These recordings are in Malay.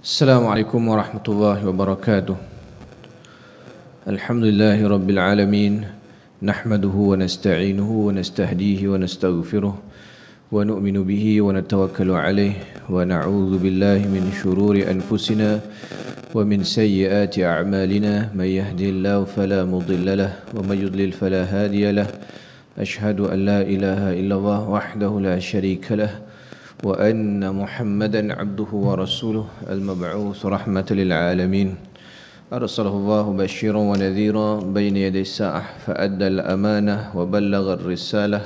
Assalamualaikum warahmatullahi wabarakatuh. Alhamdulillahi rabbil alamin. Nahmaduhu wa nasta'inuhu wa nastahdihi wa nastaghfiruh wa nu'minu bihi wa natawakkalu alayh wa na'udzu billahi min shururi anfusina wa min sayyiati a'malina. May yahdihillahu fala mudilla lahu wa may yudlil fala hadiya lahu. Ashhadu an la ilaha illallah wahdahu la syarika lahu وأن محمدا عبده ورسوله المبعوث رحمة للعالمين أرسله الله بشيرا ونذيرا بين يدي الساعة فأدى الأمانة وبلغ الرسالة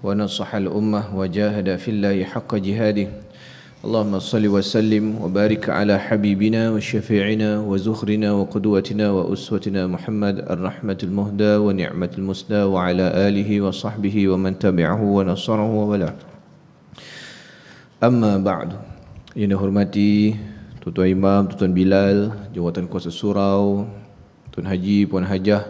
ونصح الأمة وجاهد في الله حق جهاده اللهم صل وسلم وبارك على حبيبنا وشفيعنا وزخرنا وقدوتنا وأسوتنا محمد الرحمة المهدى ونعمة المسدى وعلى آله وصحبه ومن تبعه ونصره وولاه. Amma ba'du. Yang dihormati Tuan Imam, Tuan Bilal, Jawatan Kuasa Surau, Tuan Haji, Puan Hajah,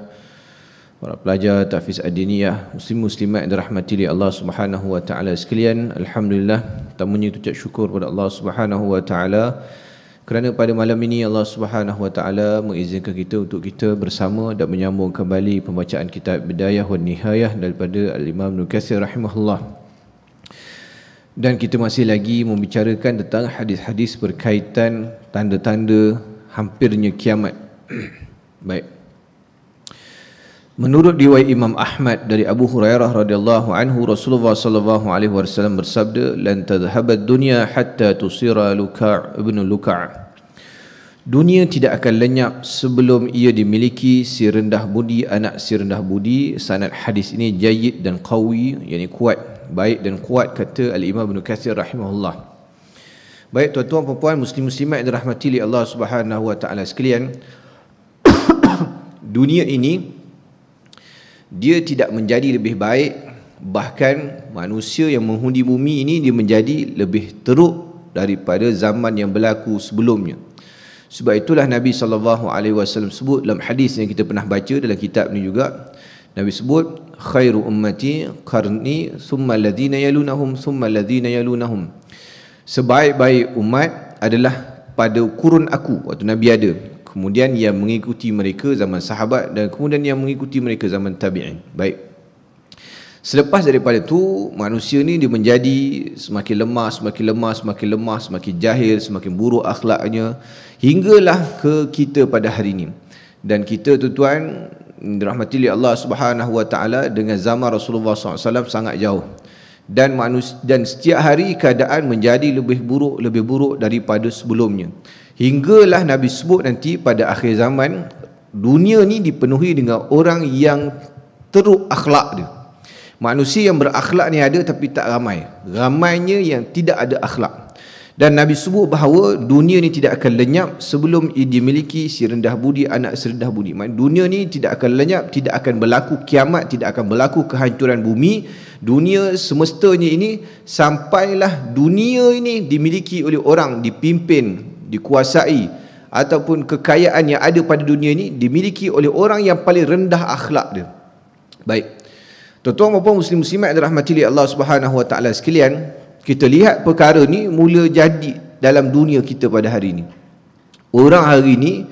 para pelajar Tahfiz Ad-Diniyah, muslim-muslimat yang dirahmati oleh Allah Subhanahu wa taala sekalian. Alhamdulillah, tamunya ucap syukur kepada Allah Subhanahu wa taala kerana pada malam ini Allah Subhanahu wa taala mengizinkan kita untuk kita bersama dan menyambung kembali pembacaan kitab Bidayah wan Nihayah daripada Al-Imam Ibn Katsir rahimahullah. Dan kita masih lagi membicarakan tentang hadis-hadis berkaitan tanda-tanda hampirnya kiamat. Baik. Menurut riwayat Imam Ahmad dari Abu Hurairah radhiyallahu anhu, Rasulullah sallallahu alaihi wasallam bersabda, "Lan tadhhabad dunya hatta tusira Luka' ibn Luka'." Dunia tidak akan lenyap sebelum ia dimiliki si rendah budi anak si rendah budi. Sanad hadis ini jayyid dan qawi, yakni kuat, baik dan kuat, kata Al-Imam Ibn Katsir rahimahullah. Baik tuan-tuan puan-puan muslim-muslimat yang dirahmati oleh Allah Subhanahu wa taala sekalian, dunia ini dia tidak menjadi lebih baik, bahkan manusia yang menghuni bumi ini dia menjadi lebih teruk daripada zaman yang berlaku sebelumnya. Sebab itulah Nabi SAW sebut dalam hadis yang kita pernah baca dalam kitab ni juga, Nabi sebut khairu ummati qarni thumma alladhina yalunahum thumma alladhina yalunahum. Sebaik-baik umat adalah pada kurun aku waktu Nabi ada, kemudian yang mengikuti mereka zaman sahabat, dan kemudian yang mengikuti mereka zaman tabi'in. Baik. Selepas daripada itu manusia ni dia menjadi semakin lemah, semakin lemah, semakin lemah, semakin jahil, semakin buruk akhlaknya hinggalah ke kita pada hari ini. Dan kita tuan-tuan dirahmati oleh Allah Subhanahu wa taala dengan zaman Rasulullah SAW sangat jauh, dan setiap hari keadaan menjadi lebih buruk daripada sebelumnya, hinggalah Nabi sebut nanti pada akhir zaman dunia ni dipenuhi dengan orang yang teruk akhlak dia. Manusia yang berakhlak ni ada, tapi tak ramai, ramainya yang tidak ada akhlak. Dan Nabi sebut bahawa dunia ni tidak akan lenyap sebelum ia dimiliki si rendah budi anak si rendah budi. Dunia ni tidak akan lenyap, tidak akan berlaku kiamat, tidak akan berlaku kehancuran bumi. Dunia semestanya ini sampailah dunia ini dimiliki oleh orang, dipimpin, dikuasai, ataupun kekayaan yang ada pada dunia ini dimiliki oleh orang yang paling rendah akhlak dia. Baik. Tuan-tuan dan puan muslim-muslimat yang dirahmati oleh Allah Subhanahu wa taala sekalian, kita lihat perkara ni mula jadi dalam dunia kita pada hari ini. Orang hari ini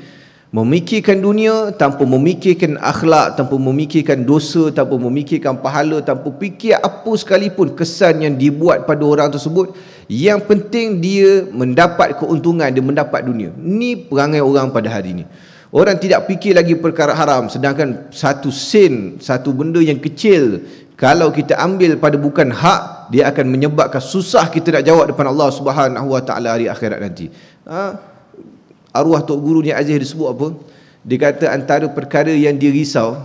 memikirkan dunia tanpa memikirkan akhlak, tanpa memikirkan dosa, tanpa memikirkan pahala, tanpa fikir apa sekalipun kesan yang dibuat pada orang tersebut. Yang penting dia mendapat keuntungan, dia mendapat dunia. Ini perangai orang pada hari ini. Orang tidak fikir lagi perkara haram, sedangkan satu sen, satu benda yang kecil, kalau kita ambil pada bukan hak, dia akan menyebabkan susah kita nak jawab depan Allah Subhanahu wa taala hari akhirat nanti. Arwah Tok Guru ni Aziz disebut apa? Dia kata antara perkara yang dia risau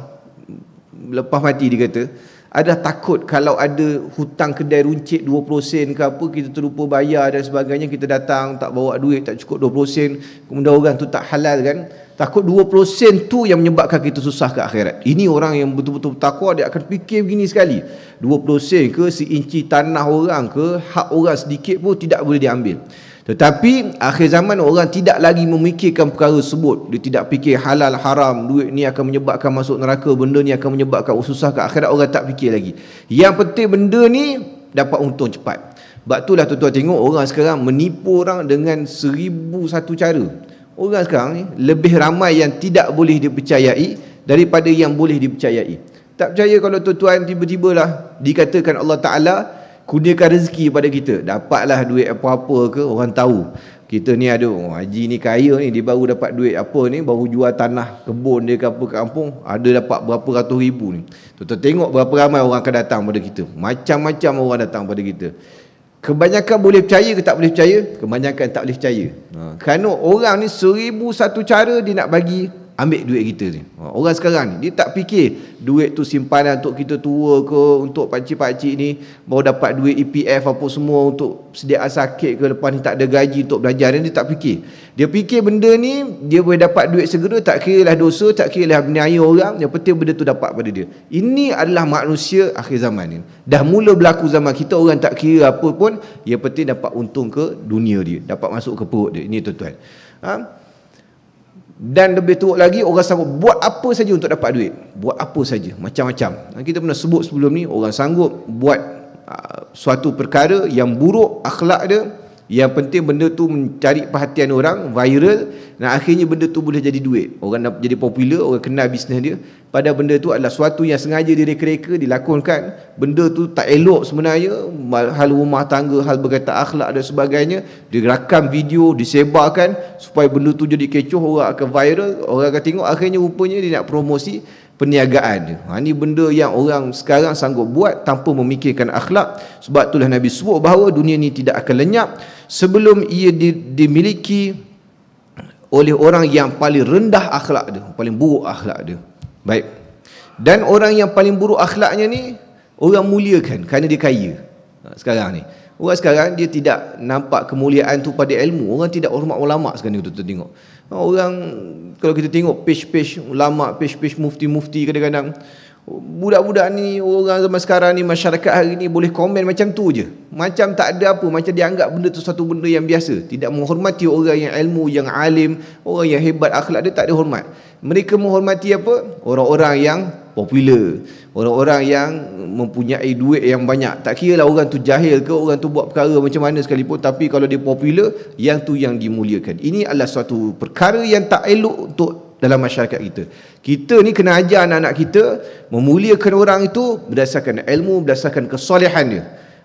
lepas mati, dia kata ada takut kalau ada hutang kedai runcit 20 sen ke apa, kita terlupa bayar dan sebagainya, kita datang tak bawa duit, tak cukup 20 sen, kemudian orang tu tak halal kan, takut 20 sen tu yang menyebabkan kita susah ke akhirat. Ini orang yang betul-betul takwa, dia akan fikir begini sekali, 20 sen ke, seinci tanah orang ke, hak orang sedikit pun tidak boleh diambil. Tetapi akhir zaman orang tidak lagi memikirkan perkara tersebut. Dia tidak fikir halal haram, duit ni akan menyebabkan masuk neraka, benda ni akan menyebabkan susah ke akhirat, orang tak fikir lagi. Yang penting benda ni dapat untung cepat. Sebab itulah tuan-tuan tengok orang sekarang menipu orang dengan 1001 cara. Orang sekarang ni lebih ramai yang tidak boleh dipercayai daripada yang boleh dipercayai. Tak percaya kalau tuan-tuan tiba-tiba lah dikatakan Allah Ta'ala kurniakan rezeki pada kita, dapatlah duit apa-apa ke, orang tahu kita ni ada, haji ni kaya ni, dia baru dapat duit apa ni, baru jual tanah kebun dia ke apa ke kampung, ada dapat berapa ratus ribu ni. Tuan-tuan tengok berapa ramai orang akan datang pada kita, macam-macam orang datang pada kita. Kebanyakan boleh percaya ke tak boleh percaya? Kebanyakan tak boleh percaya. Kerana orang ni 1001 cara dia nak bagi ambil duit kita ni. Orang sekarang ni dia tak fikir duit tu simpanan untuk kita tua ke, untuk pakcik-pakcik ni baru dapat duit EPF apa semua untuk sediaan sakit ke, lepas ni tak ada gaji untuk belajar. Dia tak fikir. Dia fikir benda ni dia boleh dapat duit segera, tak kira lah dosa, tak kira lah berniaya orang, yang penting benda tu dapat pada dia. Ini adalah manusia akhir zaman ni. Dah mula berlaku zaman kita, orang tak kira apa pun, yang penting dapat untung ke dunia dia, dapat masuk ke perut dia. Ini tuan-tuan. Dan lebih teruk lagi, orang sanggup buat apa saja untuk dapat duit. Buat apa saja, macam-macam. Kita pernah sebut sebelum ni, orang sanggup buat suatu perkara yang buruk akhlak dia, yang penting benda tu mencari perhatian orang, viral, dan akhirnya benda tu boleh jadi duit. Orang nak jadi popular, orang kenal bisnes dia. Padahal benda tu adalah suatu yang sengaja direka-reka, dilakonkan. Benda tu tak elok sebenarnya, hal rumah tangga, hal berkaitan akhlak dan sebagainya. Dirakam video, disebarkan supaya benda tu jadi kecoh, orang akan viral, orang akan tengok, akhirnya rupanya dia nak promosi perniagaan dia. Ini benda yang orang sekarang sanggup buat tanpa memikirkan akhlak. Sebab itulah Nabi sebut bahawa dunia ni tidak akan lenyap sebelum ia dimiliki oleh orang yang paling rendah akhlak dia, paling buruk akhlak dia. Baik. Dan orang yang paling buruk akhlaknya ni orang muliakan kerana dia kaya. Sekarang ni orang sekarang dia tidak nampak kemuliaan tu pada ilmu. Orang tidak hormat ulama sekarang ni, tuan-tuan tengok. Orang kalau kita tengok page-page ulama, page-page mufti-mufti, kadang-kadang budak-budak ni, orang zaman sekarang ni, masyarakat hari ni boleh komen macam tu je, macam tak ada apa, macam dia anggap benda tu satu benda yang biasa, tidak menghormati orang yang ilmu, yang alim, orang yang hebat akhlak dia, tak ada hormat. Mereka menghormati apa? Orang-orang yang popular, orang-orang yang mempunyai duit yang banyak. Tak kira lah orang tu jahil ke, orang tu buat perkara macam mana sekalipun, tapi kalau dia popular, yang tu yang dimuliakan. Ini adalah suatu perkara yang tak elok untuk dalam masyarakat kita. Kita ni kena ajar anak-anak kita memuliakan orang itu berdasarkan ilmu, berdasarkan kesolehan dia,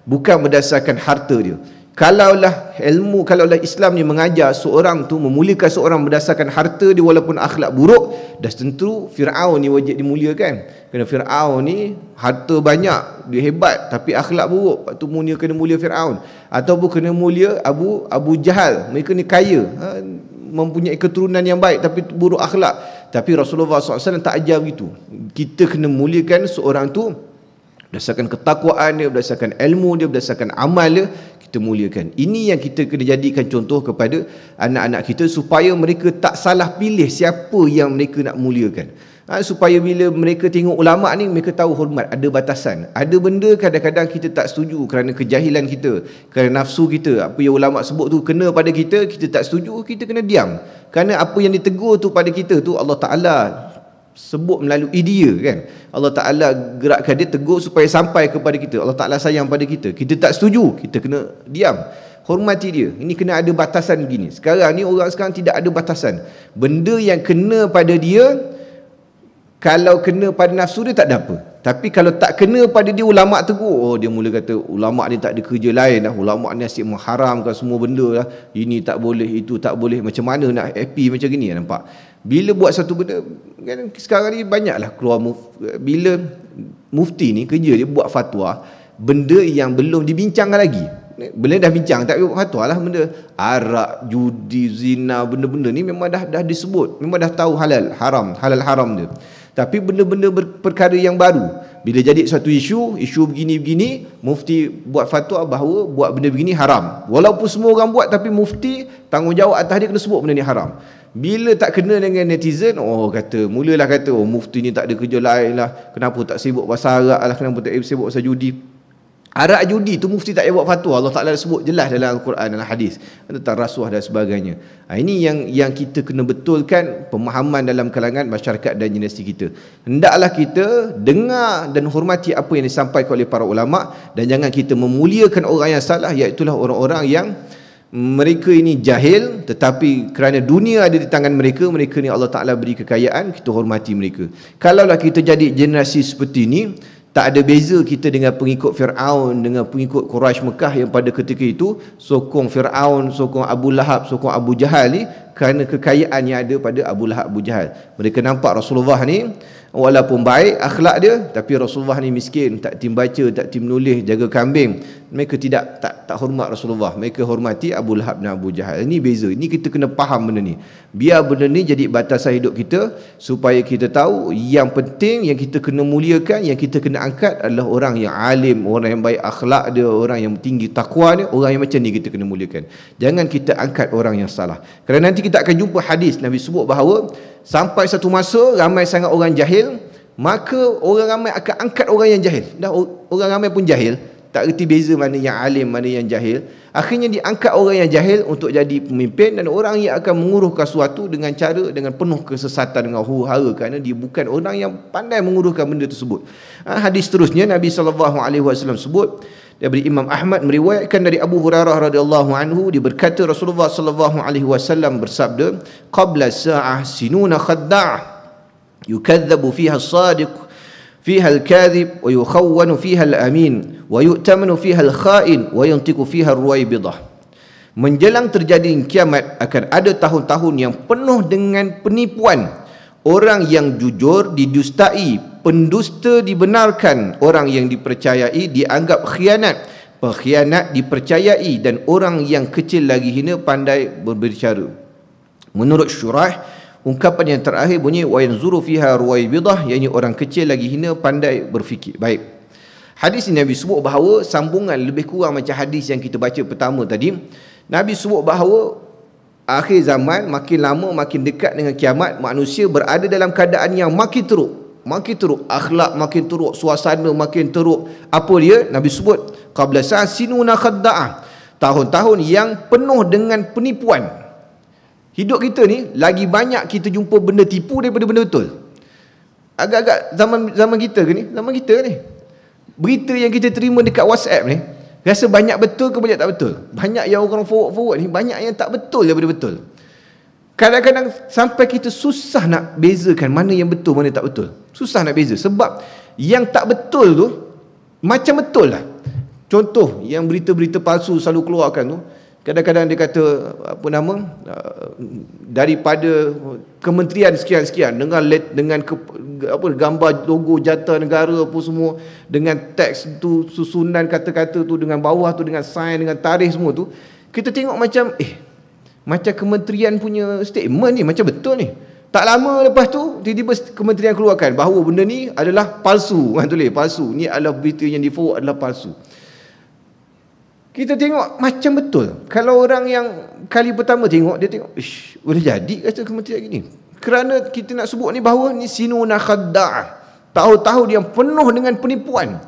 bukan berdasarkan harta dia. Kalaulah ilmu, kalaulah Islam ni mengajar seorang tu memuliakan seorang berdasarkan harta dia walaupun akhlak buruk, dah tentu Fir'aun ni wajib dimuliakan. Kerana Fir'aun ni harta banyak, dia hebat, tapi akhlak buruk, lepas tu kena mulia Fir'aun. Ataupun kena mulia Abu Jahal, mereka ni kaya, mempunyai keturunan yang baik tapi buruk akhlak. Tapi Rasulullah SAW tak ajar begitu. Kita kena muliakan seorang tu berdasarkan ketakwaan dia, berdasarkan ilmu dia, berdasarkan amal dia, kita muliakan. Ini yang kita kena jadikan contoh kepada anak-anak kita supaya mereka tak salah pilih siapa yang mereka nak muliakan. Supaya bila mereka tengok ulama ni, mereka tahu hormat, ada batasan. Ada benda kadang-kadang kita tak setuju kerana kejahilan kita, kerana nafsu kita. Apa yang ulama sebut tu kena pada kita, kita tak setuju, kita kena diam. Kerana apa yang ditegur tu pada kita tu Allah Ta'ala sebut melalui dia, kan. Allah Ta'ala gerakkan dia, tegur supaya sampai kepada kita. Allah Ta'ala sayang pada kita, kita tak setuju, kita kena diam. Hormati dia. Ini kena ada batasan begini. Sekarang ni orang sekarang tidak ada batasan. Benda yang kena pada dia, kalau kena pada nafsu dia tak ada apa. Tapi kalau tak kena pada dia, ulama tegur, dia mula kata ulama ni tak ada kerja lain dah, ulama ni asyik mengharamkan semua benda lah, ini tak boleh, itu tak boleh. Macam mana nak happy macam gini, nampak? Bila buat satu benda, kan sekarang ni banyaklah keluar bila mufti ni kerja dia buat fatwa benda yang belum dibincangkan lagi. Benda dah bincang, tak buat fatwa lah. Benda arak, judi, zina, benda-benda ni memang dah disebut, memang dah tahu halal haram dia. Tapi benda-benda perkara yang baru, bila jadi satu isu begini-begini, mufti buat fatwa bahawa buat benda begini haram. Walaupun semua orang buat, tapi mufti tanggungjawab atas dia kena sebut benda ni haram. Bila tak kena dengan netizen, mulalah kata mufti ni tak ada kerja lain lah, kenapa tak sibuk pasal arak lah, kenapa tak sibuk pasal judi. Arak judi tu mufti tak payah buat fatwa. Allah Ta'ala sebut jelas dalam Al-Quran, dalam hadis tentang rasuah dan sebagainya. Ini yang kita kena betulkan pemahaman dalam kalangan masyarakat dan generasi kita. Hendaklah kita dengar dan hormati apa yang disampaikan oleh para ulama, dan jangan kita memuliakan orang yang salah, iaitu orang-orang yang mereka ini jahil, tetapi kerana dunia ada di tangan mereka, mereka ni Allah Ta'ala beri kekayaan, kita hormati mereka. Kalaulah kita jadi generasi seperti ini, tak ada beza kita dengan pengikut Fir'aun, dengan pengikut Quraisy Mekah yang pada ketika itu sokong Fir'aun, sokong Abu Lahab, sokong Abu Jahal ni, kerana kekayaan yang ada pada Abu Lahab, Abu Jahal. Mereka nampak Rasulullah ni walaupun baik akhlak dia, tapi Rasulullah ni miskin, tak tim baca, tak tim nulis, jaga kambing. Mereka tak hormat Rasulullah, mereka hormati Abu Lahab dan Abu Jahal. Ini beza. Ini kita kena faham benda ni. Biar benda ni jadi batasan hidup kita, supaya kita tahu yang penting, yang kita kena muliakan, yang kita kena angkat adalah orang yang alim, orang yang baik akhlak dia, orang yang tinggi takwa dia. Orang yang macam ni kita kena muliakan. Jangan kita angkat orang yang salah. Kerana nanti kita akan jumpa hadis Nabi sebut bahawa sampai satu masa ramai sangat orang jahil, maka orang ramai akan angkat orang yang jahil. Dah orang ramai pun jahil, tak reti beza mana yang alim, mana yang jahil. Akhirnya diangkat orang yang jahil untuk jadi pemimpin, dan orang yang akan menguruhkan sesuatu dengan cara, dengan penuh kesesatan, dengan huru-hara, kerana dia bukan orang yang pandai menguruhkan benda tersebut. Hadis seterusnya Nabi SAW sebut, daripada Imam Ahmad meriwayatkan dari Abu Hurairah radhiyallahu anhu, dia berkata Rasulullah SAW bersabda, qabla sa'ah sinuna khadda'ah yukadzabu fiha as-sadiq fiha al-kadhib wa yukhawwanu fiha al-amin wa yu'tamanu fiha al-kha'in wa yantiqu fiha ar-ruwaybidah. Menjelang terjadi kiamat akan ada tahun-tahun yang penuh dengan penipuan. Orang yang jujur didustai, pendusta dibenarkan, orang yang dipercayai dianggap khianat, pengkhianat dipercayai, dan orang yang kecil lagi hina pandai berbicara. Menurut Syurah, ungkapan yang terakhir bunyi wa yanzuru fiha ruwaybidah, iaitu orang kecil lagi hina pandai berfikir. Baik. Hadis ini Nabi sebut bahawa sambungan lebih kurang macam hadis yang kita baca pertama tadi. Nabi sebut bahawa akhir zaman makin lama makin dekat dengan kiamat, manusia berada dalam keadaan yang makin teruk, akhlak makin teruk, suasana makin teruk. Apa dia? Nabi sebut qabla sinuna khadda'ah, tahun-tahun yang penuh dengan penipuan. Hidup kita ni lagi banyak kita jumpa benda tipu daripada benda betul. Agak-agak zaman kita ke ni? Zaman kita ni, berita yang kita terima dekat WhatsApp ni, rasa banyak betul ke banyak tak betul? Banyak yang orang forward ni, banyak yang tak betul daripada betul. Kadang-kadang sampai kita susah nak bezakan mana yang betul, mana tak betul. Susah nak beza, sebab yang tak betul tu macam betul lah. Contoh yang berita-berita palsu selalu keluarkan tu, kadang-kadang dia kata daripada kementerian sekian-sekian, dengan gambar logo jata negara apa semua, dengan teks tu, susunan kata-kata tu, dengan bawah tu dengan sign, dengan tarikh semua tu, kita tengok macam macam kementerian punya statement ni macam betul ni. Tak lama lepas tu tiba-tiba kementerian keluarkan bahawa benda ni adalah palsu, tulis palsu, ni adalah berita yang di-forward adalah palsu. Kita tengok macam betul. Kalau orang yang kali pertama tengok, dia tengok, boleh jadi kata kementerian gini. Kerana kita nak sebut ni bahawa ni sinuna khadda'ah, tahun-tahun yang penuh dengan penipuan.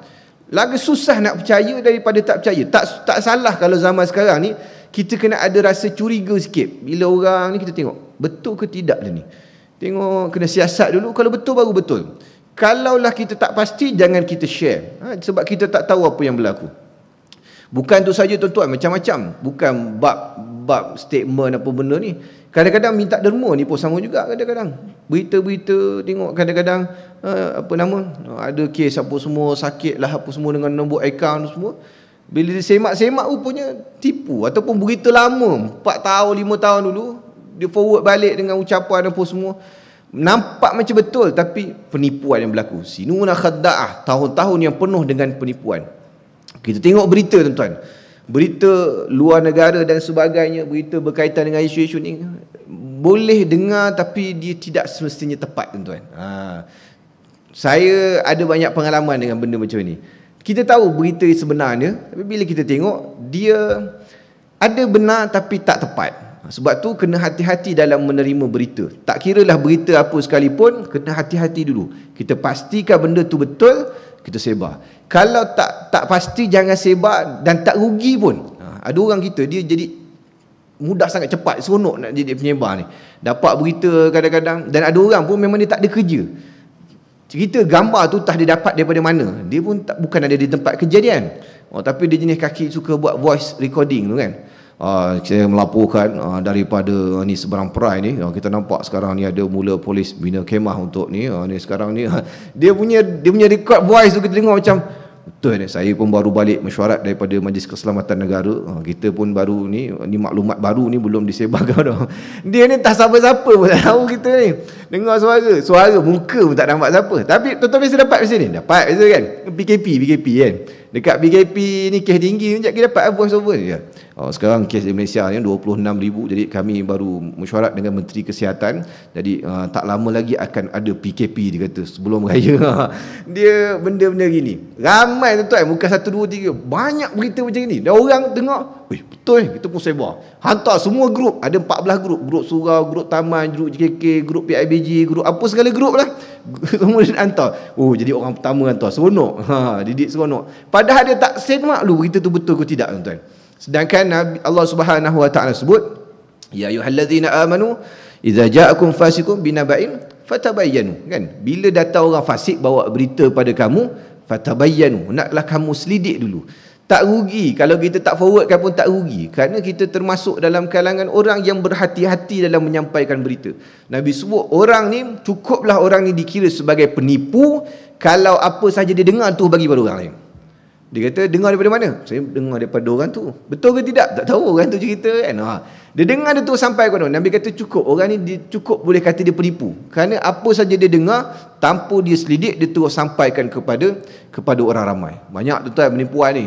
Lagi susah nak percaya daripada tak percaya. Tak salah kalau zaman sekarang ni kita kena ada rasa curiga sikit bila orang ni kita tengok betul ke tidak dia ni. Tengok, kena siasat dulu, kalau betul baru betul. Kalaulah kita tak pasti, jangan kita share, sebab kita tak tahu apa yang berlaku. Bukan tu saja tuan-tuan, macam-macam. Bukan bab statement apa benda ni. Kadang-kadang minta derma ni pun sama juga. Kadang-kadang berita-berita tengok, kadang-kadang ada kes apa semua, sakit lah apa semua, dengan nombor akaun semua. Bila dia semak-semak rupanya tipu, ataupun berita lama 4 tahun 5 tahun dulu dia forward balik dengan ucapan apa semua, nampak macam betul, tapi penipuan yang berlaku. Sinuna khadda'ah, tahun-tahun yang penuh dengan penipuan. Kita tengok berita tuan-tuan, berita luar negara dan sebagainya, berita berkaitan dengan isu-isu ni boleh dengar, tapi dia tidak semestinya tepat tuan-tuan. Saya ada banyak pengalaman dengan benda macam ni. Kita tahu berita sebenarnya, tapi bila kita tengok dia ada benar tapi tak tepat. Sebab tu kena hati-hati dalam menerima berita. Tak kiralah berita apa sekalipun, kena hati-hati dulu. Kita pastikan benda tu betul, kita sebar. Kalau tak pasti, jangan sebar dan tak rugi pun. Ada orang kita, dia jadi mudah sangat, cepat, seronok nak jadi penyebar ni. Dapat berita kadang-kadang, dan ada orang pun memang dia tak ada kerja. Cerita gambar tu tak dia dapat daripada mana. Dia pun bukan ada di tempat kejadian. Tapi dia jenis kaki suka buat voice recording tu kan. Saya melaporkan daripada ni seberang perai ni, kita nampak sekarang ni ada mula polis bina kemah untuk ni, ni sekarang ni dia punya record voice tu kita tengok macam betul ni. Saya pun baru balik mesyuarat daripada Majlis Keselamatan Negara, kita pun baru ni maklumat baru ni belum disebarkan dah. Dia ni tak siapa-siapa pun tak tahu kita ni. Dengar suara muka pun tak nampak siapa. Tapi tuan-tuan biasa dapat macam ni, dapat biasa kan, PKP kan. Dekat PKP ni kes tinggi ni kita dapat voice over ya. Sekarang kes di Malaysia ni 26,000. Jadi kami baru mesyuarat dengan Menteri Kesihatan. Jadi tak lama lagi akan ada PKP, dia kata sebelum raya. Dia benda-benda gini ramai tuan-tuan, bukan 1, 2, 3, banyak berita macam ni. Dan orang tengok, betul ni, kita pun sebar, hantar semua grup. Ada 14 grup surau, grup taman, grup JKK, grup PIBG, grup apa segala grup lah. Semua dia hantar. Jadi orang pertama hantar, seronok. Didik seronok. Padahal dia tak semak dulu berita tu betul ke tidak tuan-tuan. Sedangkan Allah Subhanahu Wa Taala sebut, ya ayyuhallazina amanu idza ja'akum fasiqun binaba'in fatabayyanu, kan? Bila datang orang fasik bawa berita pada kamu, fatabayyanu, naklah kamu selidik dulu. Tak rugi kalau kita tak forwardkan pun tak rugi, kerana kita termasuk dalam kalangan orang yang berhati-hati dalam menyampaikan berita. Nabi sebut orang ni, cukuplah orang ni dikira sebagai penipu kalau apa saja dia dengar tu bagi pada orang lain. Dia kata, dengar daripada mana? Saya dengar daripada orang tu. Betul ke tidak? Tak tahu, orang tu cerita kan. Dia dengar dia tu sampai ke mana. Nabi kata cukup. Orang ni dia cukup boleh kata dia penipu. Kerana apa saja dia dengar, tanpa dia selidik, dia terus sampaikan kepada orang ramai. Banyak tuan penipuan ni.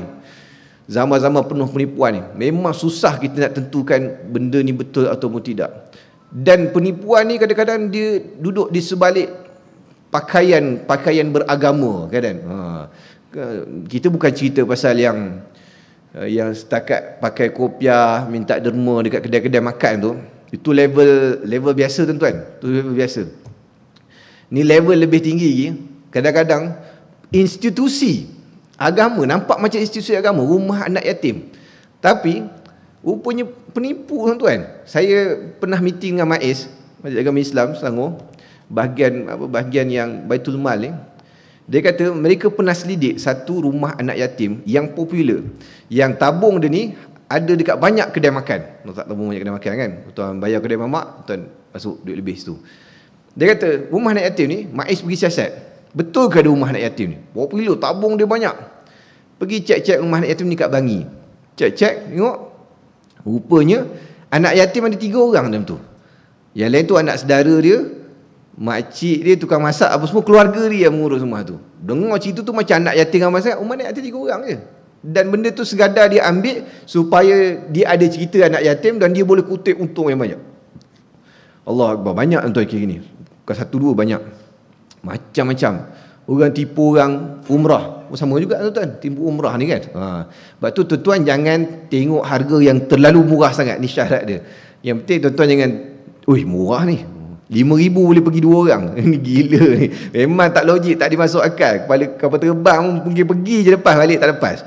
Zaman-zaman penuh penipuan ni. Memang susah kita nak tentukan benda ni betul ataupun tidak. Dan penipuan ni kadang-kadang dia duduk di sebalik pakaian beragama kadang. Kita bukan cerita pasal yang setakat pakai kopiah minta derma dekat kedai-kedai makan tu. Itu level biasa tuan-tuan. Itu level biasa. Ni level lebih tinggi lagi. Kadang-kadang institusi agama, nampak macam institusi agama, rumah anak yatim, tapi rupanya penipu tuan-tuan. Saya pernah meeting dengan MAIS, Majlis Agama Islam Selangor, bahagian yang Baitul Mal ni. Dia kata mereka pernah selidik satu rumah anak yatim yang popular, yang tabung dia ni ada dekat banyak kedai makan. Tak tabung banyak kedai makan kan, tuan bayar kedai mamak, tuan masuk duit lebih situ. Dia kata rumah anak yatim ni, MAIS pergi siasat, betul ke ada rumah anak yatim ni popular, tabung dia banyak. Pergi cek-cek rumah anak yatim ni kat Bangi. Cek-cek, tengok, rupanya anak yatim ada 3 orang dalam tu. Yang lain tu anak saudara dia, makcik dia, tukang masak, apa semua keluarga dia yang mengurus rumah tu. Dengar cerita tu macam anak yatim dengan masak, rumah anak yatim 3 orang je. Dan benda tu sekadar dia ambil supaya dia ada cerita anak yatim dan dia boleh kutip untung yang banyak. Allah Akbar, banyak tuan kayak gini. Bukan 1, 2, banyak. Macam-macam. Orang tipu orang umrah, sama juga tuan, tipu umrah ni kan. Sebab tu tuan-tuan jangan tengok harga yang terlalu murah sangat, ni syarat dia. Yang penting tuan-tuan jangan, murah ni, 5,000 boleh pergi 2 orang. Ni gila ni. Memang tak logik, tak dimasuk akal. Kepala kapal terbang mungkin pergi je lepas, balik tak lepas.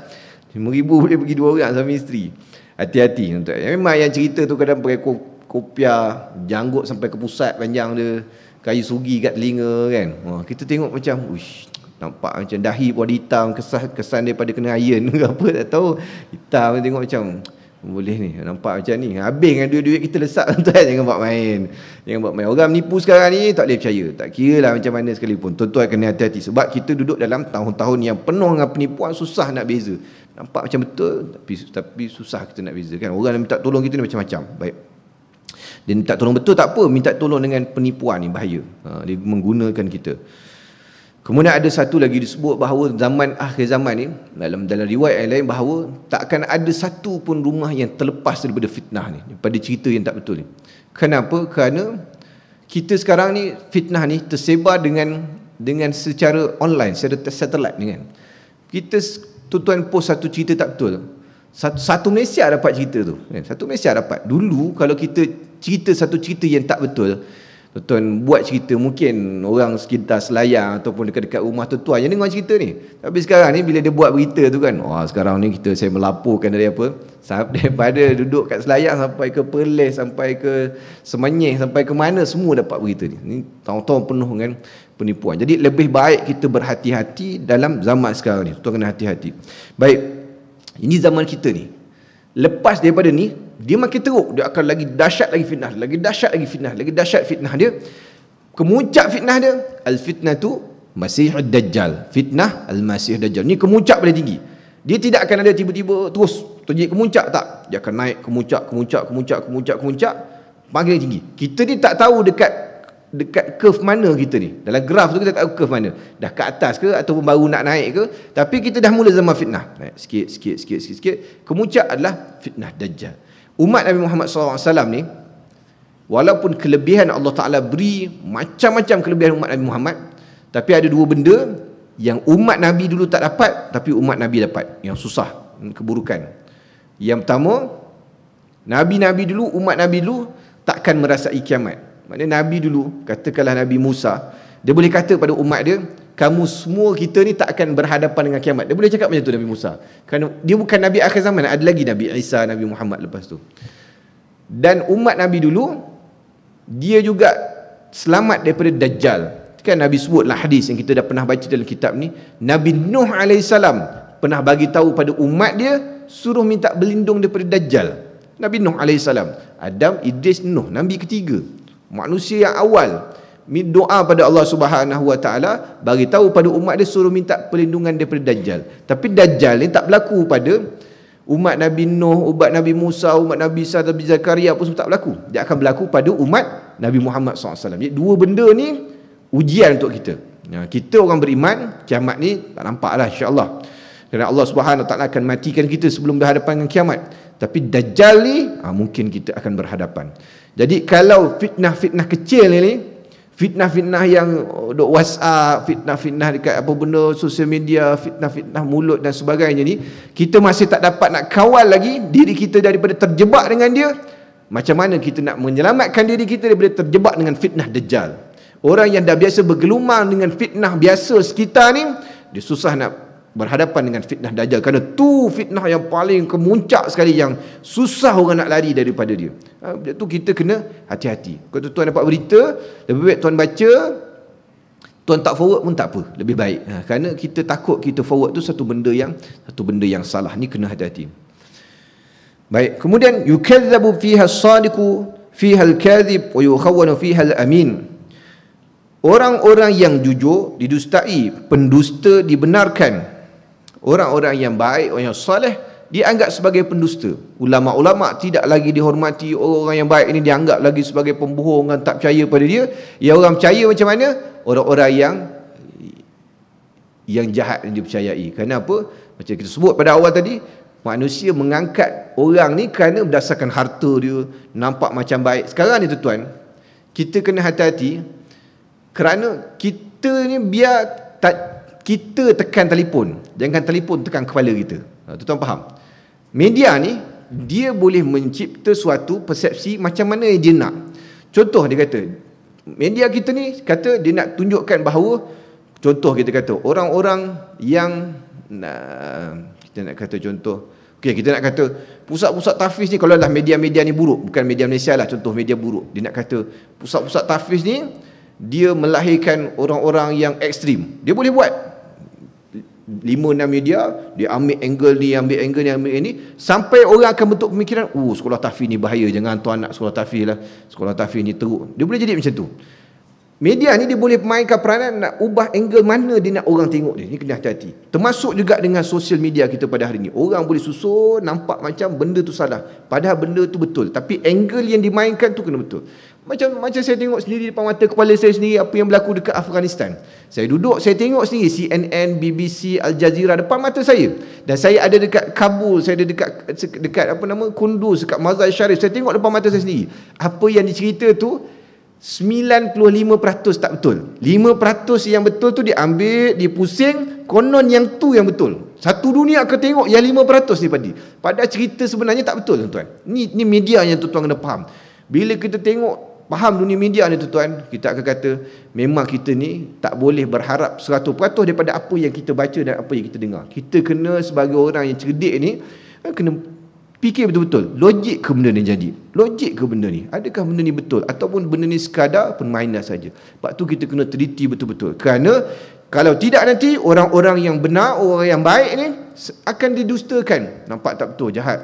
5,000 boleh pergi 2 orang suami isteri. Hati-hati tuan-tuan. Memang yang cerita tu kadang pakai kopiah, janggut sampai ke pusat panjang dia, kayu sugi kat telinga kan. Kita tengok macam nampak macam dahi pun hitam, kesan daripada kena iron ke apa tak tahu. Hitam, tengok macam boleh ni, nampak macam ni. Habis dengan duit-duit kita lesap tuan, jangan buat main. Orang menipu sekarang ni tak boleh percaya. Tak kira lah macam mana sekalipun. Tuan-tuan kena hati-hati sebab kita duduk dalam tahun-tahun yang penuh dengan penipuan, susah nak beza. Nampak macam betul tapi susah kita nak beza kan. Orang yang minta tolong kita ni macam-macam. Baik. Dia minta tolong betul tak apa, minta tolong dengan penipuan ni bahaya. Dia menggunakan kita. Kemudian ada satu lagi disebut bahawa zaman akhir zaman ni, dalam riwayat yang lain bahawa tak akan ada satu pun rumah yang terlepas daripada fitnah ni, daripada cerita yang tak betul ni. Kenapa? Kerana kita sekarang ni fitnah ni tersebar dengan secara online, secara satelit ni kan. Kita tuan-tuan post satu cerita tak betul, Satu Malaysia dapat cerita tu. Satu Malaysia dapat. Dulu kalau kita cerita satu cerita yang tak betul, tuan buat cerita, mungkin orang sekitar selayang ataupun dekat-dekat rumah tuan yang dengar cerita ni. Tapi sekarang ni bila dia buat berita tu kan, sekarang ni saya melaporkan dari apa, daripada duduk kat Selayang sampai ke Perlis, sampai ke Semenyih, sampai ke mana, semua dapat berita ni. Ni tahun-tahun penuh dengan penipuan. Jadi lebih baik kita berhati-hati dalam zaman sekarang ni. Tuan kena hati-hati. Baik, ini zaman kita ni. Lepas daripada ni, dia makin teruk, dia akan lagi dahsyat lagi fitnah, lagi dahsyat lagi fitnah, lagi dahsyat fitnah dia. Kemuncak fitnah dia, al-fitnatu Masihud Dajjal. Fitnah al-Masih Dajjal. Ni kemuncak paling tinggi. Dia tidak akan ada tiba-tiba terus terjadi kemuncak, tak. Dia akan naik kemuncak, makin tinggi. Kita ni tak tahu dekat curve mana kita ni. Dalam graf tu kita tak tahu curve mana. Dah ke atas ke ataupun baru nak naik ke. Tapi kita dah mula zaman fitnah. Naik sikit. Kemuncak adalah fitnah Dajjal. Umat Nabi Muhammad SAW ni, walaupun kelebihan Allah Ta'ala beri macam-macam kelebihan umat Nabi Muhammad, tapi ada dua benda yang umat Nabi dulu tak dapat, tapi umat Nabi dapat. Yang susah, keburukan. Yang pertama, Nabi-Nabi dulu, umat Nabi dulu takkan merasai kiamat. Maknanya Nabi dulu, katakanlah Nabi Musa, dia boleh kata pada umat dia, kamu semua kita ni tak akan berhadapan dengan kiamat. Dia boleh cakap macam tu Nabi Musa. Kerana dia bukan Nabi akhir zaman, ada lagi Nabi Isa, Nabi Muhammad lepas tu. Dan umat Nabi dulu, dia juga selamat daripada Dajjal. Kan Nabi sebutlah hadis yang kita dah pernah baca dalam kitab ni, Nabi Nuh AS pernah bagi tahu pada umat dia, suruh minta berlindung daripada Dajjal. Nabi Nuh AS, Adam, Idris, Nuh, Nabi ketiga, manusia yang awal doa pada Allah Subhanahu Wa Taala, bagi tahu pada umat dia suruh minta perlindungan daripada Dajjal. Tapi Dajjal ni tak berlaku pada umat Nabi Nuh, umat Nabi Musa, umat Nabi Isa, Nabi Zakaria, apa semua tak berlaku. Dia akan berlaku pada umat Nabi Muhammad SAW. Jadi dua benda ni ujian untuk kita. Kita orang beriman, kiamat ni tak nampak lah, insya-Allah. Kerana Allah Subhanahu Wa Taala akan matikan kita sebelum berhadapan dengan kiamat. Tapi Dajjal ni mungkin kita akan berhadapan. Jadi kalau fitnah-fitnah kecil ni, fitnah-fitnah yang duk WhatsApp, fitnah-fitnah dekat apa benda sosial media, fitnah-fitnah mulut dan sebagainya ni, kita masih tak dapat nak kawal lagi diri kita daripada terjebak dengan dia. Macam mana kita nak menyelamatkan diri kita daripada terjebak dengan fitnah Dajjal? Orang yang dah biasa bergelumang dengan fitnah biasa sekitar ni, dia susah nak berhadapan dengan fitnah Dajjal, kerana tu fitnah yang paling kemuncak sekali, yang susah orang nak lari daripada dia. Tu kita kena hati-hati. Kalau tuan dapat berita, lebih baik tuan baca, tuan tak forward pun tak apa, lebih baik. Kerana kita takut kita forward tu satu benda yang salah. Ni kena hati-hati. Baik, kemudian yukadzabu fiha as-sadiqu fiha al-kadhib wa yukhawwanu fiha al-amin. Orang-orang yang jujur didustai, pendusta dibenarkan. Orang-orang yang baik, orang yang soleh dianggap sebagai pendusta. Ulama-ulama tidak lagi dihormati. Orang-orang yang baik ini dianggap lagi sebagai pembohong dan tak percaya pada dia. Yang orang percaya macam mana? Orang-orang yang jahat yang dipercayai. Kenapa? Macam kita sebut pada awal tadi, manusia mengangkat orang ni kerana berdasarkan harta dia, nampak macam baik. Sekarang ni tuan, kita kena hati-hati, kerana kita ni kita tekan telefon, jangan telefon tekan kepala kita. Tuan faham? Media ni dia boleh mencipta suatu persepsi macam mana yang dia nak. Contoh, dia kata media kita ni kata dia nak tunjukkan bahawa, contoh kita kata orang-orang yang kita nak kata contoh, kita nak kata pusat-pusat tahfiz ni, kalau lah media-media ni buruk, bukan media Malaysia lah, contoh media buruk, dia nak kata pusat-pusat tahfiz ni dia melahirkan orang-orang yang ekstrim. Dia boleh buat 5-6 media, dia ambil angle ni, ambil angle ni, ambil ni, sampai orang akan bentuk pemikiran, sekolah tahfiz ni bahaya, jangan tuan nak sekolah tahfiz lah, sekolah tahfiz ni teruk. Dia boleh jadi macam tu. Media ni dia boleh mainkan peranan nak ubah angle mana dia nak orang tengok dia. Ni kena hati-hati. Termasuk juga dengan sosial media kita pada hari ni. Orang boleh susun nampak macam benda tu salah, padahal benda tu betul, tapi angle yang dimainkan tu kena betul. Macam saya tengok sendiri depan mata kepala saya sendiri apa yang berlaku dekat Afghanistan. Saya duduk, saya tengok sendiri CNN, BBC, Al Jazeera depan mata saya. Dan saya ada dekat Kabul, saya ada dekat Kunduz, dekat Mazar Sharif. Saya tengok depan mata saya sendiri. Apa yang dicerita tu 95% tak betul. 5% yang betul tu diambil, dipusing, konon yang tu yang betul. Satu dunia akan tengok yang 5% ni padi. Padahal cerita sebenarnya tak betul tuan-tuan. Ni media yang tuan-tuan kena faham. Bila kita tengok faham dunia media ni tuan-tuan, kita akan kata memang kita ni tak boleh berharap 100% daripada apa yang kita baca dan apa yang kita dengar. Kita kena sebagai orang yang cerdik ni kena fikir betul-betul, logik ke benda ni jadi? Logik ke benda ni? Adakah benda ni betul? Ataupun benda ni sekadar permainan saja? Sebab tu kita kena teliti betul-betul. Kerana kalau tidak nanti orang-orang yang benar, orang yang baik ni akan didustakan. Nampak tak betul, jahat.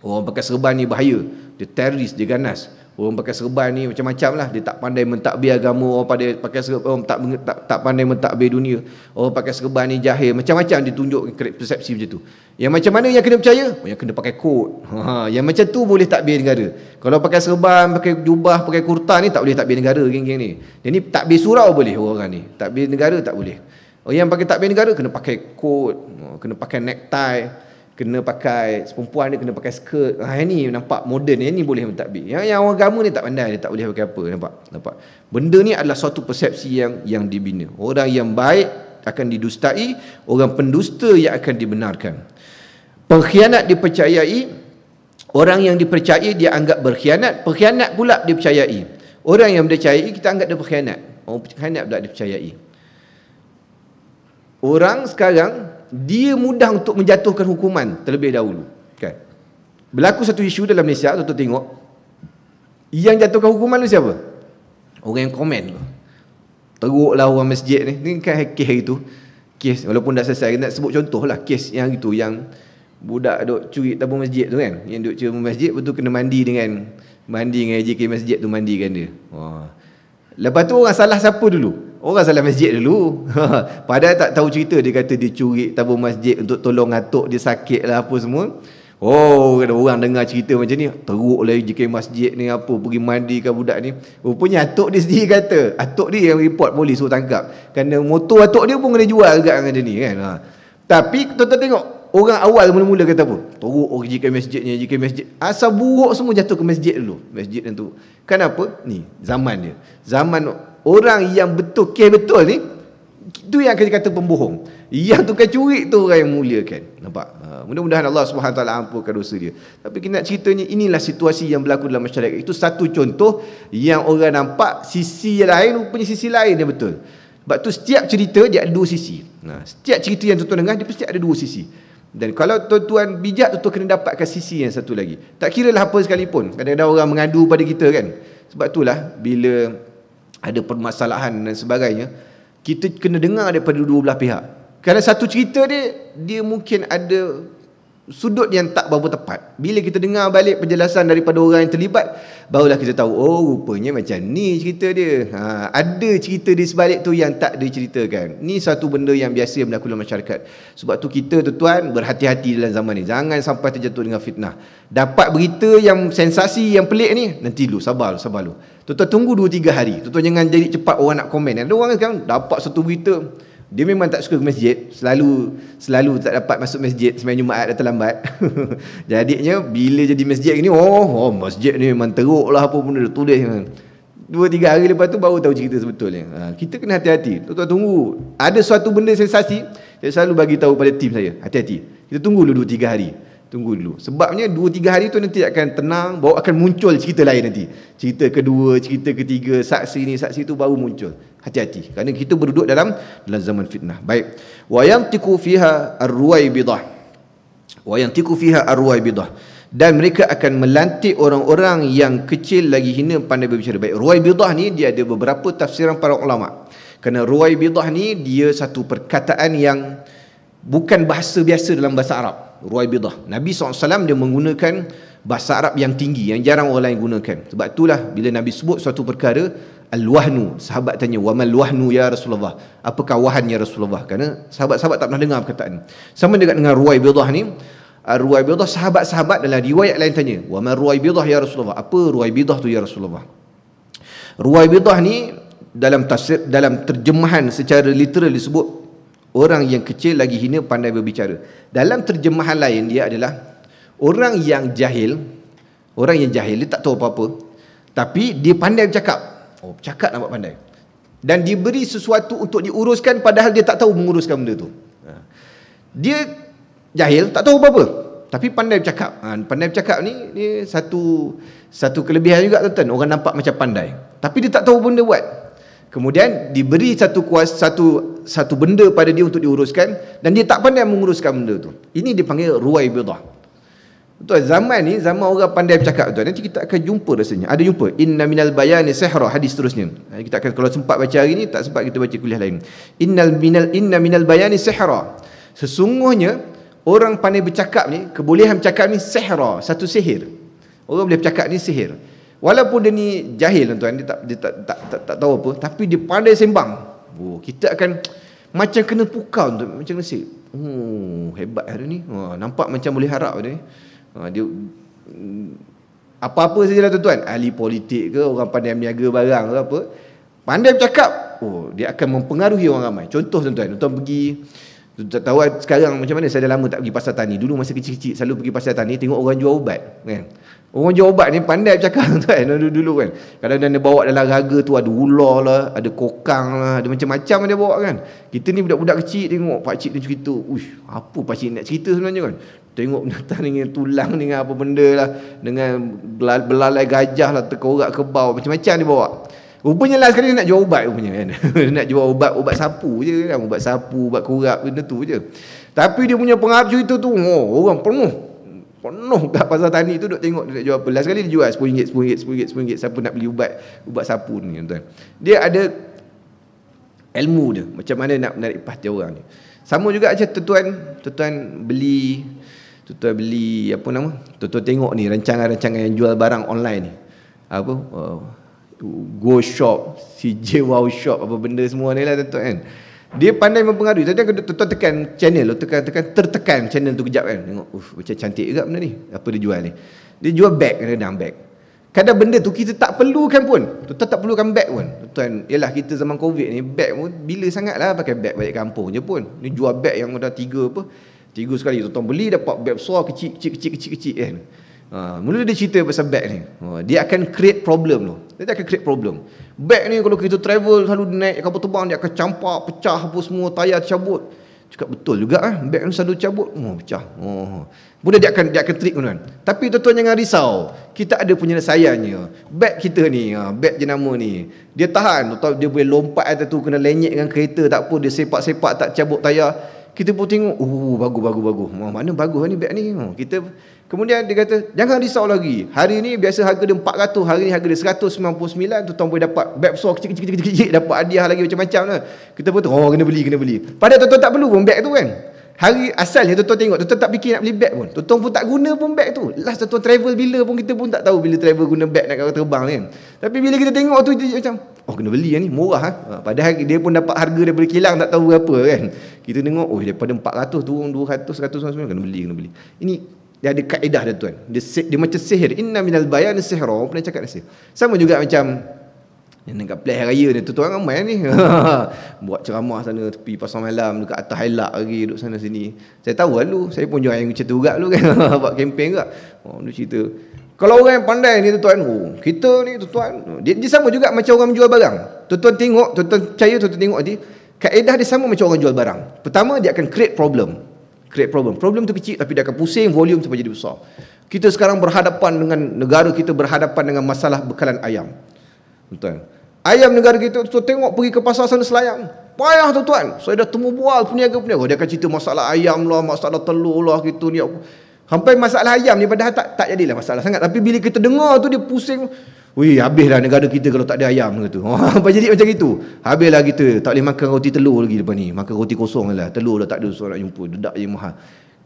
Orang pakai serban ni bahaya. Dia teroris, dia ganas. Orang pakai serban ni macam-macam lah. Dia tak pandai mentadbir agama. Orang pakai serban, orang tak pandai mentadbir dunia. Orang pakai serban ni jahil. Macam-macam dia tunjuk persepsi macam tu. Yang macam mana yang kena percaya? Yang kena pakai kod. Yang macam tu boleh takbir negara. Kalau pakai serban, pakai jubah, pakai kurta ni tak boleh takbir negara geng-geng ni. Yang ni takbir surau boleh orang ni. Takbir negara tak boleh. Yang pakai takbir negara kena pakai kod, kena pakai necktie, kena pakai, perempuan ni kena pakai skirt. Yang ni nampak moden, yang ni boleh mentadbir. Yang orang agama ni tak pandai, dia tak boleh pakai apa. Nampak? Benda ni adalah suatu persepsi yang dibina. Orang yang baik akan didustai, orang pendusta yang akan dibenarkan. Pengkhianat dipercayai, orang yang dipercayai dia anggap berkhianat, pengkhianat pula dipercayai. Orang yang dipercayai kita anggap dia berkhianat, orang pengkhianat pula dipercayai. Orang sekarang dia mudah untuk menjatuhkan hukuman terlebih dahulu, kan? Berlaku satu isu dalam Malaysia, tuan-tuan tengok, yang jatuhkan hukuman tu siapa? Orang yang komen tu. Teruklah orang masjid ni. Ni kan kes hari tu. Kes walaupun dah selesai, nak sebut contoh lah kes yang itu, yang budak duk curi tabung masjid tu kan, yang duk curi tabung masjid, betul kena mandi dengan AJK masjid tu, mandikan dia. Lepas tu orang salah siapa dulu? Orang salah masjid dulu. Padahal tak tahu cerita, dia kata dia curi tabung masjid untuk tolong atuk dia sakit lah apa semua. Orang dengar cerita macam ni, teruklah AJK masjid ni apa, pergi mandikan budak ni. Rupanya atuk dia sendiri kata, atuk dia yang report polis suruh tangkap. Kerana motor atuk dia pun kena jual juga dengan dia ni kan. Tapi tuan-tuan tengok, orang awal mula-mula kata apa? Teruk AJK masjidnya, AJK masjid. Asal buruk semua jatuh ke masjid dulu. Masjid yang tu. Kenapa? Ni zaman dia. Zaman orang yang betul, kes betul ni, itu yang akan dikata pembohong. Yang tukar curi tu orang yang muliakan. Nampak? Mudah-mudahan Allah SWT ampunkan dosa dia. Tapi kita nak ceritanya, inilah situasi yang berlaku dalam masyarakat. Itu satu contoh yang orang nampak sisi lain, rupanya sisi lain dia betul. Sebab tu setiap cerita dia ada dua sisi. Setiap cerita yang tuan-tuan dengar dia pasti ada dua sisi. Dan kalau tuan-tuan bijak, tuan-tuan kena dapatkan sisi yang satu lagi. Tak kira lah apa sekalipun. Kadang-kadang orang mengadu pada kita kan. Sebab itulah bila ada permasalahan dan sebagainya, kita kena dengar daripada dua belah pihak. Kerana satu cerita dia mungkin ada sudut yang tak berapa tepat. Bila kita dengar balik penjelasan daripada orang yang terlibat, barulah kita tahu, rupanya macam ni cerita dia. Ada cerita di sebalik tu yang tak diceritakan. Ni satu benda yang biasa yang berlaku dalam masyarakat. Sebab tu kita tuan-tuan berhati-hati dalam zaman ni. Jangan sampai terjatuh dengan fitnah. Dapat berita yang sensasi, yang pelik ni, nanti dulu, sabar lu. Tuan-tuan tunggu 2-3 hari. Tuan-tuan jangan jadi cepat orang nak komen. Ada orang sekarang dapat satu berita, dia memang tak suka ke masjid, selalu tak dapat masuk masjid sembahyang Jumaat, dah terlambat. Jadinya bila jadi masjid ni, masjid ni memang teruk lah apa pun dia tulis. 2-3 hari lepas tu baru tahu cerita sebetulnya. Kita kena hati-hati. Tuan-tuan tunggu. Ada suatu benda sensasi, saya selalu bagi tahu pada tim saya, hati-hati. Kita tunggu dulu 2-3 hari. Tunggu dulu. Sebabnya 2-3 hari tu nanti akan tenang, baru akan muncul cerita lain nanti. Cerita kedua, cerita ketiga, saksi ni, saksi tu baru muncul. Hati-hati. Kerana kita berduduk dalam zaman fitnah. Baik. Wa yantiqu fiha ar-ruwaibidah. Wa yantiqu fiha ar-ruwaibidah. Dan mereka akan melantik orang-orang yang kecil lagi hina pandai berbicara. Baik. Ruwaibidah ni dia ada beberapa tafsiran para ulama. Kerana ruwaibidah ni dia satu perkataan yang bukan bahasa biasa dalam bahasa Arab. Ruwaibidah. Nabi SAW dia menggunakan bahasa Arab yang tinggi, yang jarang orang lain gunakan. Sebab itulah bila Nabi sebut suatu perkara, al-wahnu, sahabat tanya, wa mal wahnu ya Rasulullah, apakah wahan ya Rasulullah? Kerana sahabat-sahabat tak pernah dengar perkataan. Sama juga dengan ruwaibidah ni. Ruwaibidah, sahabat-sahabat dalam riwayat lain tanya, wa mal ruwaibidah ya Rasulullah, apa ruwaibidah tu ya Rasulullah? Ruwaibidah ni dalam tafsir, dalam terjemahan secara literal disebut orang yang kecil lagi hina pandai berbicara. Dalam terjemahan lain dia adalah orang yang jahil. Orang yang jahil, dia tak tahu apa-apa, tapi dia pandai bercakap. Bercakap nampak pandai. Dan diberi sesuatu untuk diuruskan padahal dia tak tahu menguruskan benda tu. Dia jahil, tak tahu apa-apa, tapi pandai bercakap. Pandai bercakap ni satu kelebihan juga tuan-tuan. Orang nampak macam pandai, tapi dia tak tahu benda buat. Kemudian diberi satu benda pada dia untuk diuruskan, dan dia tak pandai menguruskan benda tu. Ini dipanggil ruwaibidah. Betul, zaman ni zaman orang pandai bercakap tuan. Nanti kita akan jumpa rasanya. Ada jumpa inna minal bayani sihra, hadis seterusnya. Kita akan, kalau sempat baca hari ni, tak sempat kita baca kuliah lain. Inna minal bayani sihra. Sesungguhnya orang pandai bercakap ni, kebolehan bercakap ni sihra, satu sihir. Orang boleh bercakap ni sihir. Walaupun dia ni jahil tuan, dia tak tahu apa, tapi dia pandai sembang. Kita akan macam kena pukau tuan, macam nasib. Hebat hari ni. Nampak macam boleh harap dia ni. Dia apa-apa sajalah tuan-tuan, ahli politik ke, orang pandai berniaga barang ke apa, pandai bercakap, dia akan mempengaruhi orang ramai. Contoh tuan-tuan pergi, tak tahu sekarang macam mana, saya dah lama tak pergi pasar tani. Dulu masa kecil-kecil selalu pergi pasar tani, tengok orang jual ubat kan. Orang jual ubat ni pandai bercakap tuan, dulu kan. Kadang-kadang dia bawa dalam raga tu ada ular lah, ada kokang lah, ada macam-macam dia bawa kan. Kita ni budak-budak kecil tengok pakcik dia cerita, apa pakcik nak cerita sebenarnya kan. Tengok binatang dengan tulang dengan apa benda lah, dengan belalai gajah lah, terkorak kebau, macam-macam dia bawa. Rupanya lah sekali dia nak jual ubat rupanya kan. Dia nak jual ubat sapu je kan, ubat sapu, ubat kurap, benda tu je. Tapi dia punya pengarap cerita tu, orang penuh kat pasar tani tu duk tengok dia nak jual apa. Last sekali dia jual RM10, siapa nak beli ubat sapu ni tuan. Dia ada ilmu dia, macam mana nak menarik perhatian orang ni. Sama juga macam tuan beli apa nama? Tuan tengok ni rancangan-rancangan yang jual barang online ni. Apa? Go Shop, CJ Wow Shop, apa benda semua ni lah tuan kan. Dia pandai mempengaruhi. Tuan tekan channel, tertekan channel tu kejap kan. Tengok, macam cantik juga benda ni. Apa dia jual ni? Dia jual bag, kadang-kadang bag. Kadang benda tu kita tak perlukan pun. Tuan tak perlukan bag pun. Tuan, yalah kita zaman Covid ni, bag pun bila sangat lah pakai bag balik kampung je pun. Ni jual bag yang ada tiga sekali. Tuan beli dapat bag besar, kecil kan. Mula dia cerita pasal bag ni. Dia akan create problem tu. Bag ni kalau kita travel selalu naik kapal terbang, dia akan campak, pecah apa semua, tayar tercabut. Cakap betul juga bag ni selalu cabut, pecah. Mula dia akan trik tuan. Tapi tuan jangan risau. Kita ada penyelesaiannya. Bag kita ni, bag jenama ni, dia tahan. Dia boleh lompat atas tu, kena lenyek dengan kereta tak apa, dia sepak-sepak tak cabut tayar. Kita pun tengok, bagus. Mana bagus ni beg ni. Kemudian dia kata, jangan risau lagi. Hari ni biasa harga dia 400, hari ni harga dia 199, tuan boleh dapat beg besar kecil, dapat hadiah lagi macam-macam lah. Kita pun kena beli. Padahal tuan tak perlu pun beg tu kan. Hari asalnya tuan tengok, tuan tak fikir nak beli beg pun. Tuan pun tak guna pun beg tu. Last tuan travel bila pun, kita pun tak tahu bila travel guna beg nak terbang kan. Tapi bila kita tengok tu macam, kena beli ni, murah Padahal dia pun dapat harga daripada kilang tak tahu berapa kan. Kita tengok, daripada 400 turun 200, 199, kena beli. Ini dia ada kaedah dia tuan. Dia macam sihir. Inna minal bayani sihra. Orang pernah cakap sihir. Sama juga macam yang dekat Pelah Raya ni, tuan ramai ni. Buat ceramah sana tepi pasar malam, dekat atas Hailak lagi, duduk sana sini. Saya tahu lalu, saya pun jual yang macam tu juga dulu kan. Buat kempen juga. Dia cerita. Kalau orang yang pandai ni tuan, kita ni tuan, dia sama juga macam orang menjual barang. Tuan tengok, tuan percaya, tuan tengok nanti, kaedah dia sama macam orang jual barang. Pertama, dia akan create problem. Problem tu kecil tapi dia akan pusing, volume sampai jadi besar. Kita sekarang berhadapan dengan negara kita, berhadapan dengan masalah bekalan ayam. Tuan, ayam negara kita, tuan tengok pergi ke pasar sana Selayang, payah tuan. Saya dah temu bual peniaga. Dia akan cerita masalah ayam lah, masalah telur lah gitu ni. Sampai masalah ayam ni padahal tak jadilah masalah sangat, tapi bila kita dengar tu dia pusing. Habislah negara kita kalau tak ada ayam gitu. Apa jadi macam itu? Habislah kita tak boleh makan roti telur lagi depan ni. Makan roti kosong lah. Telur dah tak ada, so nak jumpa. Dedak je mahal.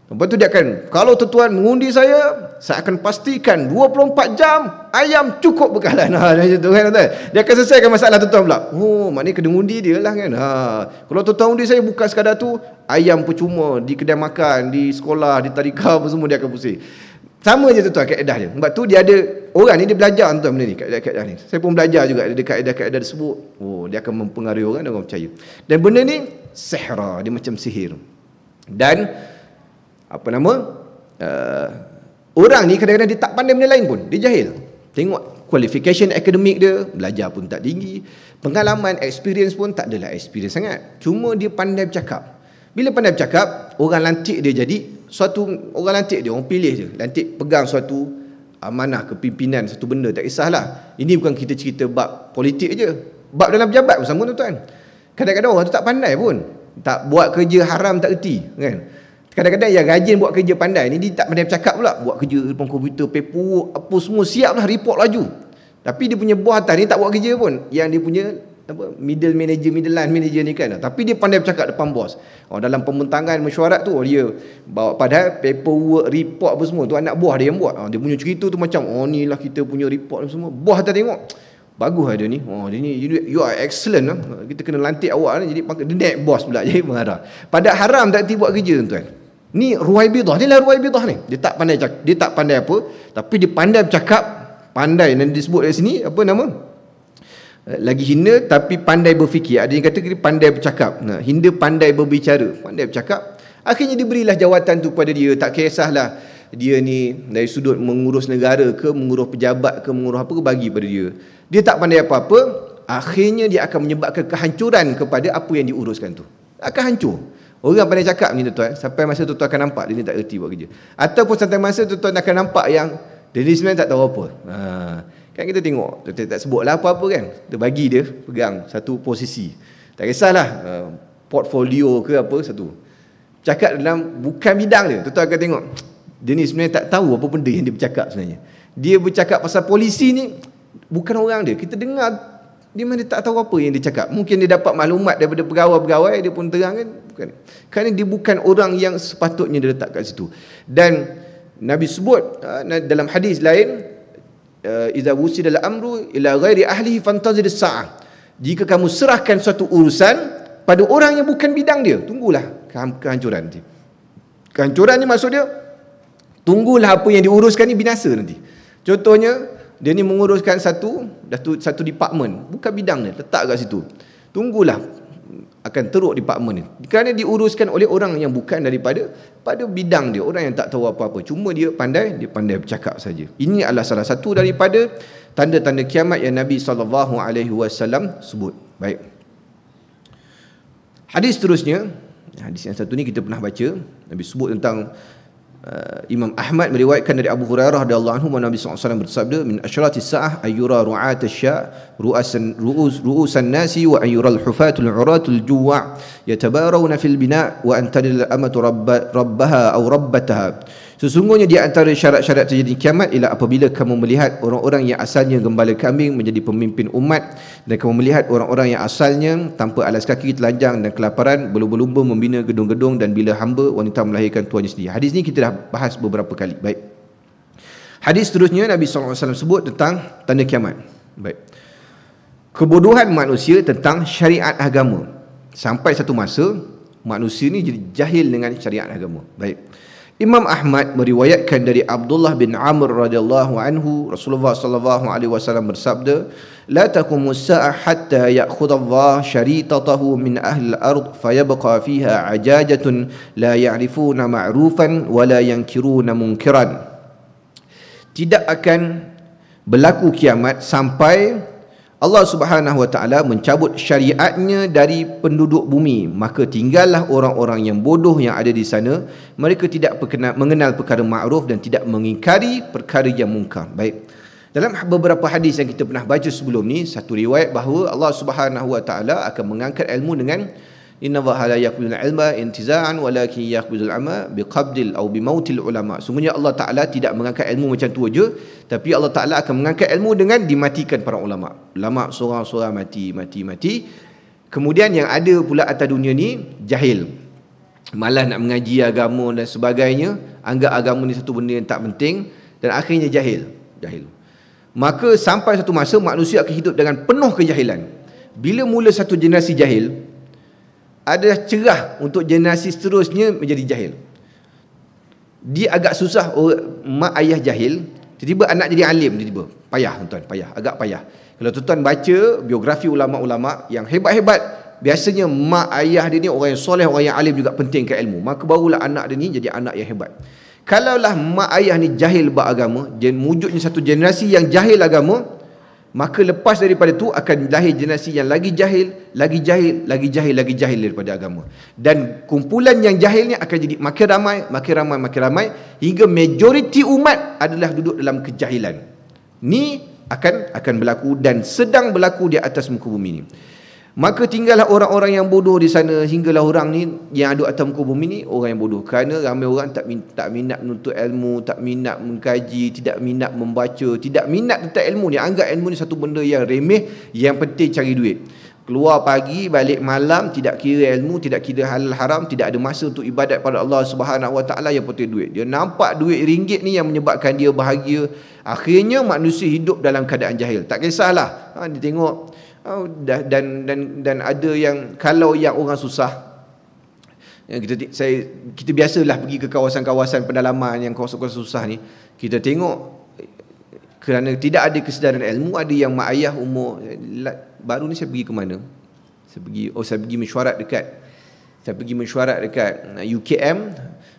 Lepas tu dia akan, kalau tuan mengundi saya akan pastikan 24 jam ayam cukup bekalan. Macam tu kan tuan. Dia akan selesaikan masalah tuan pula. Maknanya kena undi dia lah kan. Kalau tuan undi saya bukan sekadar tu, ayam percuma di kedai makan, di sekolah, di tadika apa semua, dia akan pusing. Sama je tuan kaedah dia. Sebab tu dia ada, orang ni dia belajar tuan benda ni, kaedah ni. Saya pun belajar juga, ada kaedah-kaedah tersebut. Dia akan mempengaruhi orang dan orang percaya. Dan benda ni sihra, dia macam sihir. Dan orang ni kadang-kadang dia tak pandai benda lain pun, dia jahil. Tengok qualification akademik dia, belajar pun tak tinggi, pengalaman, experience pun tak adalah experience sangat. Cuma dia pandai bercakap. Bila pandai bercakap, orang lantik dia jadi suatu orang lantik dia, orang pilih je, lantik pegang suatu amanah kepimpinan satu benda, tak kisahlah. Ini bukan kita cerita bab politik je, bab dalam pejabat pun sama tuan-tuan. Kadang-kadang orang tu tak pandai pun, tak buat kerja haram tak erti kan. Kadang-kadang yang rajin buat kerja pandai ni, dia tak pandai bercakap pula, buat kerja depan komputer, paperwork apa semua siap lah, report laju. Tapi dia punya buah atas ni tak buat kerja pun. Yang dia punya middle line manager ni kan, tapi dia pandai bercakap depan bos. Dalam pembentangan mesyuarat tu dia bawa, padahal paperwork, report apa semua tu anak buah dia yang buat. Dia punya cerita tu macam ni lah kita punya report semua. Bos atas tengok, bagus lah dia ni. Dia ni you are excellent lah. Kita kena lantik awak ni. Jadi dia naik bos pula jadi marah. Padahal haram tak buat kerja tuan. Ni Ruwaibidah, dia lah Ruwaibidah ni. Dia tak pandai apa, tapi dia pandai bercakap, pandai, dan disebut dari sini apa nama? Lagi hina tapi pandai berfikir. Ada yang kata dia pandai bercakap. Hina pandai berbicara, pandai bercakap. Akhirnya diberilah jawatan tu pada dia. Tak kisahlah dia ni dari sudut mengurus negara ke, mengurus pejabat ke, mengurus apa ke, bagi pada dia. Dia tak pandai apa-apa. Akhirnya dia akan menyebabkan kehancuran kepada apa yang diuruskan tu. Akan hancur. Orang pandai cakap ni tuan, sampai masa tuan akan nampak dia ni tak erti buat kerja. Ataupun sampai masa tuan akan nampak yang dia ni sebenarnya tak tahu apa. Kan kita tengok, kita tak sebutlah apa-apa kan, kita bagi dia pegang satu posisi, tak kisahlah portfolio ke apa, satu cakap dalam bukan bidang dia. Tuan akan tengok dia ni sebenarnya tak tahu apa benda yang dia bercakap sebenarnya. Dia bercakap pasal polisi ni, bukan orang dia, kita dengar dia mana tak tahu apa yang dia cakap. Mungkin dia dapat maklumat daripada pegawai-pegawai, dia pun terang kan, bukan. Kerana dia bukan orang yang sepatutnya dia letak kat situ. Dan Nabi sebut dalam hadis lain, idza wusida al-amru ila ghairi ahlihi fantazir as-sa'ah. Jika kamu serahkan suatu urusan pada orang yang bukan bidang dia, tunggulah kehancuran nanti. Kehancuran ni maksud dia, tunggulah apa yang diuruskan ni binasa nanti. Contohnya, dia ni menguruskan satu department, bukan bidang dia, letak kat situ. Tunggulah akan teruk department ni, kerana diuruskan oleh orang yang bukan pada bidang dia, orang yang tak tahu apa-apa, cuma dia pandai bercakap saja. Ini adalah salah satu daripada tanda-tanda kiamat yang Nabi SAW sebut. Baik, hadis seterusnya, hadis yang satu ni kita pernah baca. Nabi sebut tentang Imam Ahmad meriwayatkan dari Abu Hurairah radhiyallahu anhu, Nabi SAW bersabda, min asyratis sa'ah ayyura ru'at asya' ru'usan nasi wa ayyural hufatul uratul juwa' yatabarawna fil bina' wa antadil amatu rabbaha aw rabbataha. Sesungguhnya di antara syarat-syarat terjadi kiamat ialah apabila kamu melihat orang-orang yang asalnya gembala kambing menjadi pemimpin umat, dan kamu melihat orang-orang yang asalnya tanpa alas kaki, telanjang dan kelaparan, berlumba-lumba membina gedung-gedung, dan bila hamba wanita melahirkan tuannya sendiri. Hadis ni kita dah bahas beberapa kali. Baik. Hadis seterusnya Nabi SAW sebut tentang tanda kiamat. Baik. Kebodohan manusia tentang syariat agama. Sampai satu masa manusia ni jadi jahil dengan syariat agama. Baik. Imam Ahmad meriwayatkan dari Abdullah bin Amr radhiyallahu anhu, Rasulullah sallallahu alaihi wasallam bersabda, la taqumus sa'ah hatta ya'khudha Allah syaritatahu min ahli al-ard fayabqa fiha ajajatun la ya'rifuna ma'rufan wa la yankiruna munkiran. Tidak akan berlaku kiamat sampai Allah Subhanahu wa taala mencabut syariatnya dari penduduk bumi, maka tinggallah orang-orang yang bodoh yang ada di sana. Mereka tidak mengenal perkara ma'ruf dan tidak mengingkari perkara yang mungkar. Baik. Dalam beberapa hadis yang kita pernah baca sebelum ni, satu riwayat bahawa Allah Subhanahu wa taala akan mengangkat ilmu dengan inna Allaha la yaqbidul ilma intiza'an walakin yaqbidul ilma biqabdil aw bimautil ulama. Sungguhnya Allah Taala tidak mengangkat ilmu macam tu aja, tapi Allah Taala akan mengangkat ilmu dengan dimatikan para ulama. Ulama seorang-seorang mati. Kemudian yang ada pula atas dunia ni jahil, malas nak mengaji agama dan sebagainya, anggap agama ni satu benda yang tak penting, dan akhirnya jahil. Maka sampai satu masa manusia akan hidup dengan penuh kejahilan. Bila mula satu generasi jahil, ada cerah untuk generasi seterusnya menjadi jahil. Dia agak susah, mak ayah jahil, tiba-tiba anak jadi alim, tiba-tiba payah tuan, agak payah. Kalau tuan baca biografi ulama-ulama yang hebat-hebat, biasanya mak ayah dia ni orang yang soleh, orang yang alim juga pentingkan ilmu, maka barulah anak dia ni jadi anak yang hebat. Kalaulah mak ayah ni jahil beragama, dan wujudnya satu generasi yang jahil agama, maka lepas daripada itu akan lahir generasi yang lagi jahil, lagi jahil, lagi jahil, lagi jahil daripada agama. Dan kumpulan yang jahil ni akan jadi makin ramai, makin ramai, makin ramai, hingga majoriti umat adalah duduk dalam kejahilan. Ni akan berlaku dan sedang berlaku di atas muka bumi ni. Maka tinggallah orang-orang yang bodoh di sana, hinggalah orang ni yang ada atas muka bumi ni orang yang bodoh. Kerana ramai orang tak minat menuntut ilmu, tak minat mengkaji, tidak minat membaca, tidak minat tentang ilmu ni. Anggap ilmu ni satu benda yang remeh, yang penting cari duit. Keluar pagi, balik malam, tidak kira ilmu, tidak kira halal haram, tidak ada masa untuk ibadat pada Allah Subhanahu Wa Taala, yang penting duit. Dia nampak duit ringgit ni yang menyebabkan dia bahagia. Akhirnya manusia hidup dalam keadaan jahil. Tak kisahlah. Dia tengok dan ada yang, kalau yang orang susah, kita biasalah pergi ke kawasan-kawasan pedalaman yang kawasan-kawasan susah ni, kita tengok kerana tidak ada kesedaran ilmu, ada yang mak ayah umur baru ni. Saya pergi ke mana? Saya pergi mesyuarat dekat UKM,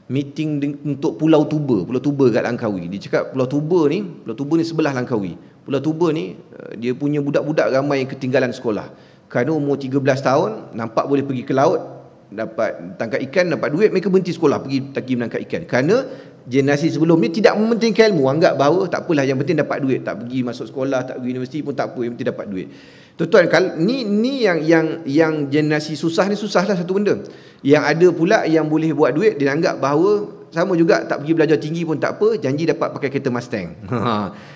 meeting untuk Pulau Tuba kat Langkawi. Dia cakap Pulau Tuba ni sebelah Langkawi. Pulau Tuba ni dia punya budak-budak ramai yang ketinggalan sekolah. Kerana umur 13 tahun nampak boleh pergi ke laut, dapat tangkap ikan, dapat duit, mereka berhenti sekolah pergi menangkap ikan. Kerana generasi sebelum ni tidak mementingkan ilmu, anggap bahawa tak apalah, yang penting dapat duit, tak pergi masuk sekolah, tak pergi universiti pun tak apa, yang penting dapat duit. Tuan-tuan, ni yang generasi susah ni, susahlah satu benda. Yang ada pula yang boleh buat duit, dia anggap bahawa sama juga, tak pergi belajar tinggi pun tak apa, janji dapat pakai kereta Mustang.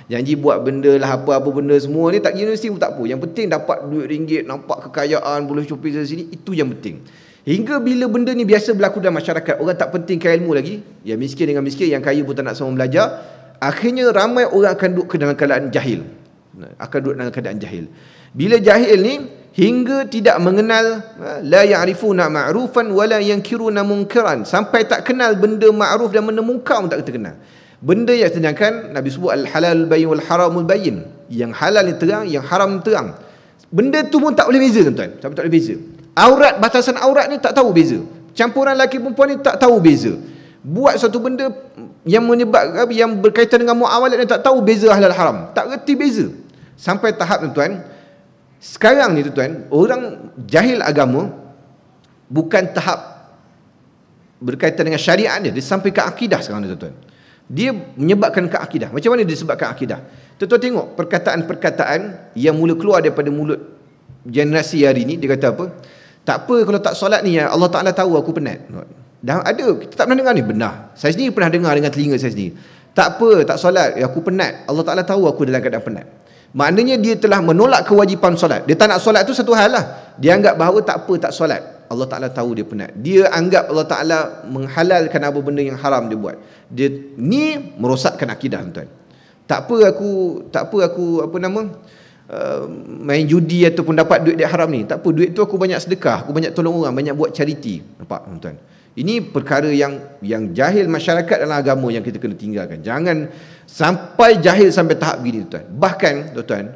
Janji buat benda lah, apa-apa benda semua ni, tak pergi universiti pun tak apa, yang penting dapat duit ringgit, nampak kekayaan, boleh shopping dari sini, itu yang penting. Hingga bila benda ni biasa berlaku dalam masyarakat, orang tak pentingkan ilmu lagi, yang miskin dengan miskin, yang kaya pun tak nak sama belajar, akhirnya ramai orang akan duduk dalam keadaan jahil. Bila jahil ni, hingga tidak mengenal, la ya'rifuna ma'rufan wa la yankiruna munkaran, sampai tak kenal benda ma'ruf dan benda munkar pun tak kenal. Benda yang, sedangkan Nabi sebut al-halal bayyin wal haramul bayyin, yang halal ni terang, yang haram ni terang. Benda tu pun tak boleh beza, tuan-tuan. Tak boleh beza. Aurat, batasan aurat ni tak tahu beza. Campuran lelaki perempuan ni tak tahu beza. Buat satu benda yang menyebabkan, yang berkaitan dengan muamalat ni tak tahu beza halal haram. Tak reti beza. Sampai tahap, tuan-tuan, sekarang ni, tuan-tuan, orang jahil agama bukan tahap berkaitan dengan syariat dia sampai ke akidah sekarang ni, tuan-tuan. Dia menyebabkan ke akidah. Macam mana dia sebabkan akidah? Tuan-tuan tengok perkataan-perkataan yang mula keluar daripada mulut generasi hari ni. Dia kata apa? Tak apa kalau tak solat ni, Allah Ta'ala tahu aku penat. Dah ada, kita tak pernah dengar ni, benar. Saya sendiri pernah dengar dengan telinga saya sendiri. Tak apa, tak solat, aku penat, Allah Ta'ala tahu aku dalam keadaan penat. Maknanya dia telah menolak kewajipan solat. Dia tak nak solat tu satu hal lah. Dia anggap bahawa tak apa, tak solat, Allah Ta'ala tahu dia penat. Dia anggap Allah Ta'ala menghalalkan apa benda yang haram dia buat. Dia ni merosakkan akidah, tuan. Tak apa aku main judi ataupun dapat duit dia haram ni. Tak apa, duit tu aku banyak sedekah, aku banyak tolong orang, banyak buat charity. Nampak, tuan? Ini perkara yang jahil masyarakat dalam agama yang kita kena tinggalkan. Jangan sampai jahil sampai tahap begini, tuan. Bahkan, tuan,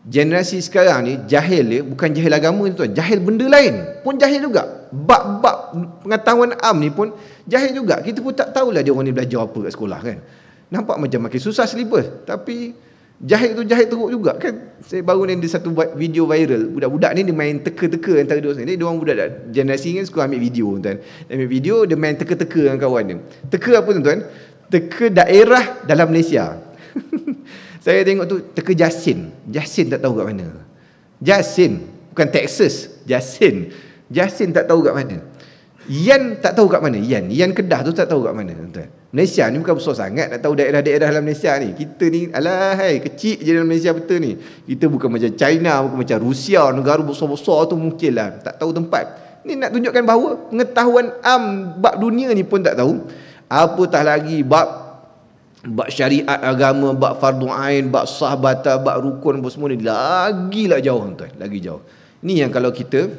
generasi sekarang ni jahil dia bukan jahil agama ni, tuan. Jahil benda lain pun jahil juga. Bab-bab pengetahuan am ni pun jahil juga. Kita pun tak tahulah dia orang ni belajar apa kat sekolah, kan. Nampak macam makin susah silibus, tapi jahil tu jahil teruk juga, kan. Saya baru ni ada satu video viral, budak-budak ni dia main teka-teka antara dua sini. Dia orang budak generasi kan suka ambil video, tuan. Ambil video, dia main teka-teka dengan kawan dia. Teka apa, tuan? Teka daerah dalam Malaysia. Saya tengok tu teka Jasin. Jasin tak tahu kat mana. Jasin, bukan Texas, Jasin. Jasin tak tahu kat mana. Yan tak tahu kat mana. Yan Kedah tu tak tahu kat mana, tuan. Malaysia ni bukan besar sangat nak tahu daerah-daerah dalam Malaysia ni. Kita ni alahai kecil je dalam Malaysia, betul ni. Kita bukan macam China, bukan macam Rusia, negara besar-besar tu mungkinlah tak tahu tempat. Ni nak tunjukkan bahawa pengetahuan am bab dunia ni pun tak tahu. Apatah lagi bab syariat agama, bab fardu ain, bab sahabata, bab rukun apa semua ni, lagilah jauh, tuan. Lagi jauh. Ni yang kalau kita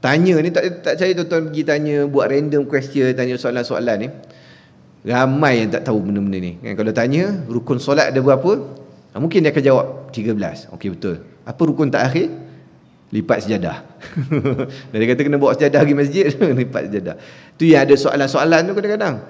tanya ni, tak cari, tuan-tuan pergi tanya, buat random question, tanya soalan-soalan ni, ramai yang tak tahu benda-benda ni, kan. Kalau tanya rukun solat ada berapa, mungkin dia akan jawab 13. Okey, betul. Apa rukun terakhir? Lipat sejadah. Dan dia kata kena bawa sejadah pergi masjid. Lipat sejadah. Tu yang ada soalan-soalan tu kadang-kadang.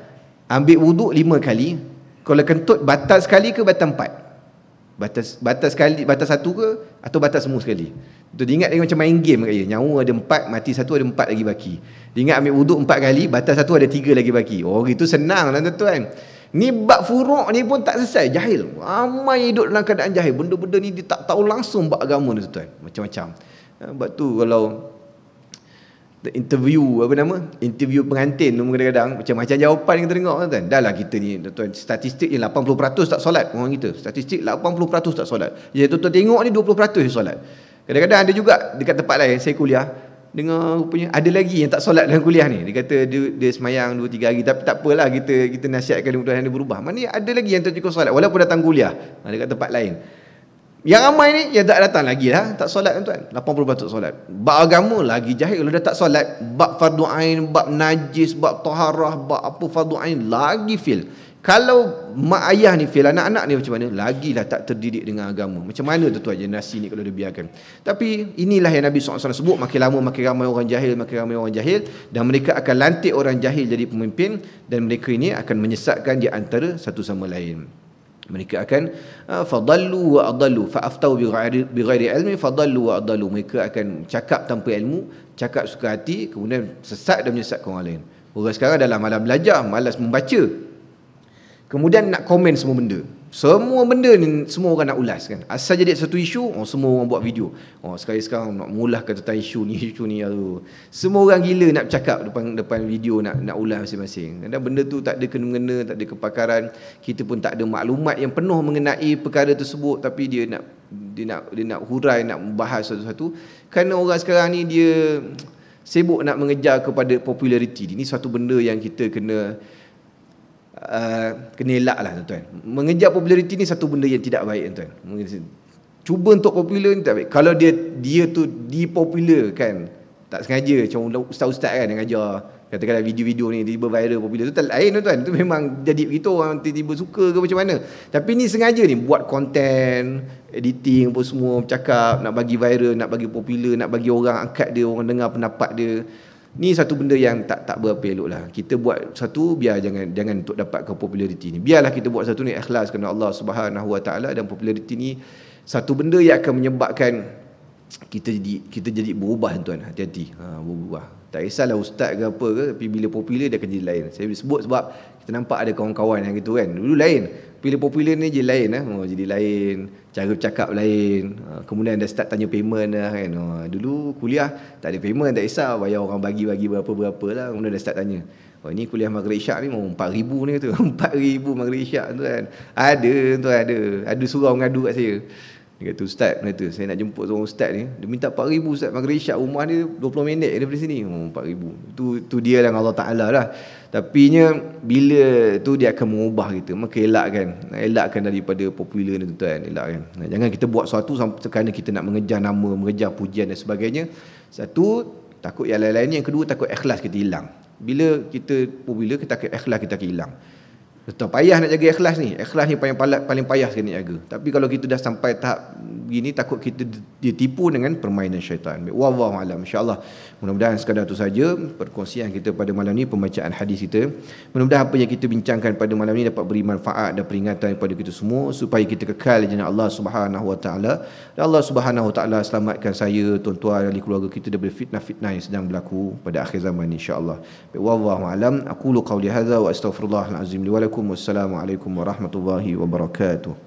Ambil wuduk 5 kali, kalau kentut batal sekali ke batal 4? Batas sekali, batas satu ke atau batas semua sekali. Betul, dia ingat dia macam main game kat dia. Nyawa ada 4, mati satu, ada 4 lagi baki. Dia ingat ambil wuduk 4 kali, batas satu ada 3 lagi baki. Oh, itu senang lah tuan-tuan. Ni bab furuk ni pun tak selesai, jahil. Ramai hidup dalam keadaan jahil. Benda-benda ni dia tak tahu langsung bab agama ni tuan. Macam-macam. Sebab tu kalau interview interview pengantin tu kadang-kadang macam-macam jawapan kita tengok tuan. Dah lah kita ni tuan, statistik ni 80% tak solat orang kita. Statistik 80% tak solat. Jadi tuan tengok ni 20% je solat. Kadang-kadang ada juga dekat tempat lain saya kuliah dengar rupanya ada lagi yang tak solat dalam kuliah ni. Dia kata dia semayang 2-3 hari, tapi tak apalah, kita nasihatkan mudah-mudahan dia berubah. Mana ada lagi yang tak cukup solat walaupun datang kuliah dekat tempat lain. Yang ramai ni yang tak datang lagi lah, tak solat tuan. 80% tak solat. Bab agama lagi jahil. Kalau dah tak solat, bab fardu ain, bab najis, bab taharah, bab apa fardu ain lagi fail. Kalau mak ayah ni fail, anak-anak ni macam mana? Lagilah tak terdidik dengan agama. Macam mana tuan generasi ni kalau dia biarkan. Tapi inilah yang Nabi SAW sebut, makin lama makin ramai orang jahil, makin ramai orang jahil, dan mereka akan lantik orang jahil jadi pemimpin, dan mereka ini akan menyesatkan di antara satu sama lain. Mereka akan fadallu wa adallu fa aftau bighairi ilmi fadallu wa adallu. Mereka akan cakap tanpa ilmu, cakap suka hati, kemudian sesat dan menyesatkan orang lain. Orang sekarang dalam malas belajar, malas membaca, kemudian nak komen semua benda. Semua benda ni semua orang nak ulas kan. Asal jadi satu isu, semua orang buat video. Sekarang nak mulahkan tentang isu ni aduh. Semua orang gila nak bercakap depan video, nak ulas masing-masing. Dan benda tu tak ada kena-mengena, tak ada kepakaran. Kita pun tak ada maklumat yang penuh mengenai perkara tersebut, tapi dia nak hurai, nak membahas satu-satu. Kerana orang sekarang ni dia sibuk nak mengejar kepada populariti. Ini satu benda yang kita kena elak lah tuan-tuan. Mengejar populariti ni satu benda yang tidak baik tuan. Cuba untuk popular ni tak baik. Kalau dia tu dipopular kan, tak sengaja macam ustaz-ustaz kan yang ajar, katakanlah video-video ni tiba viral popular tu tak lain tuan. Itu memang jadi begitu, orang tiba-tiba suka ke macam mana. Tapi ni sengaja ni buat konten, editing apa semua, bercakap nak bagi viral, nak bagi popular, nak bagi orang angkat dia, orang dengar pendapat dia. Ni satu benda yang tak berapa elok lah. Kita buat satu biar jangan untuk dapat populariti ni. Biarlah kita buat satu ni ikhlas kerana Allah Subhanahu Wa Taala, dan populariti ni satu benda yang akan menyebabkan kita jadi berubah tuan. Hati-hati. Berubah. Tak kisahlah ustaz ke apa ke, tapi bila popular dia akan jadi lain. Saya sebut sebab kita nampak ada kawan-kawan yang gitu kan. Dulu lain. Bila popular ni jadi lain jadi lain, cara bercakap lain. Kemudian dah start tanya payment dah kan. Dulu kuliah tak ada payment, tak kisah, bayar orang bagi berapa-berapa lah. Kemudian dah start tanya, ini kuliah Maghrib Isyak ni mau 4,000 ni tu. 4,000 Maghrib Isyak tu kan. Ada surau mengadu kat saya. Dia kata, ustaz, saya nak jemput seorang ustaz ni, dia minta 4,000 ustaz, Maghrib Isyak, rumah dia 20 minit daripada sini. 4,000. Tu dia dengan Allah Ta'ala lah. Tapi bila tu dia akan mengubah kita. Maka elakkan daripada popular ni tuan, elakkan. Jangan kita buat sesuatu kerana kita nak mengejar nama, mengejar pujian dan sebagainya. Satu, takut yang lain-lain. Yang kedua, takut ikhlas kita hilang. Bila kita popular, kita takut ikhlas kita akan hilang. Tak payah nak jaga ikhlas ni. Ikhlas ni paling payah sekali nak jaga. Tapi kalau kita dah sampai tahap begini, takut kita ditipu dengan permainan syaitan. Wallahu a'lam. Insya-Allah mudah-mudahan sekadar itu saja perkongsian kita pada malam ni, pembacaan hadis kita. Mudah-mudahan apa yang kita bincangkan pada malam ni dapat beri manfaat dan peringatan kepada kita semua supaya kita kekal di jannah Allah Subhanahu Wa Taala. Dan Allah Subhanahu Wa Taala selamatkan saya, tuan-tuan, ahli keluarga kita daripada fitnah-fitnah yang sedang berlaku pada akhir zaman insya-Allah. Wallahu a'lam. Aqulu qawli hadza wa astaghfirullahal azim li wa lakum. Wassalamualaikum warahmatullahi wabarakatuh.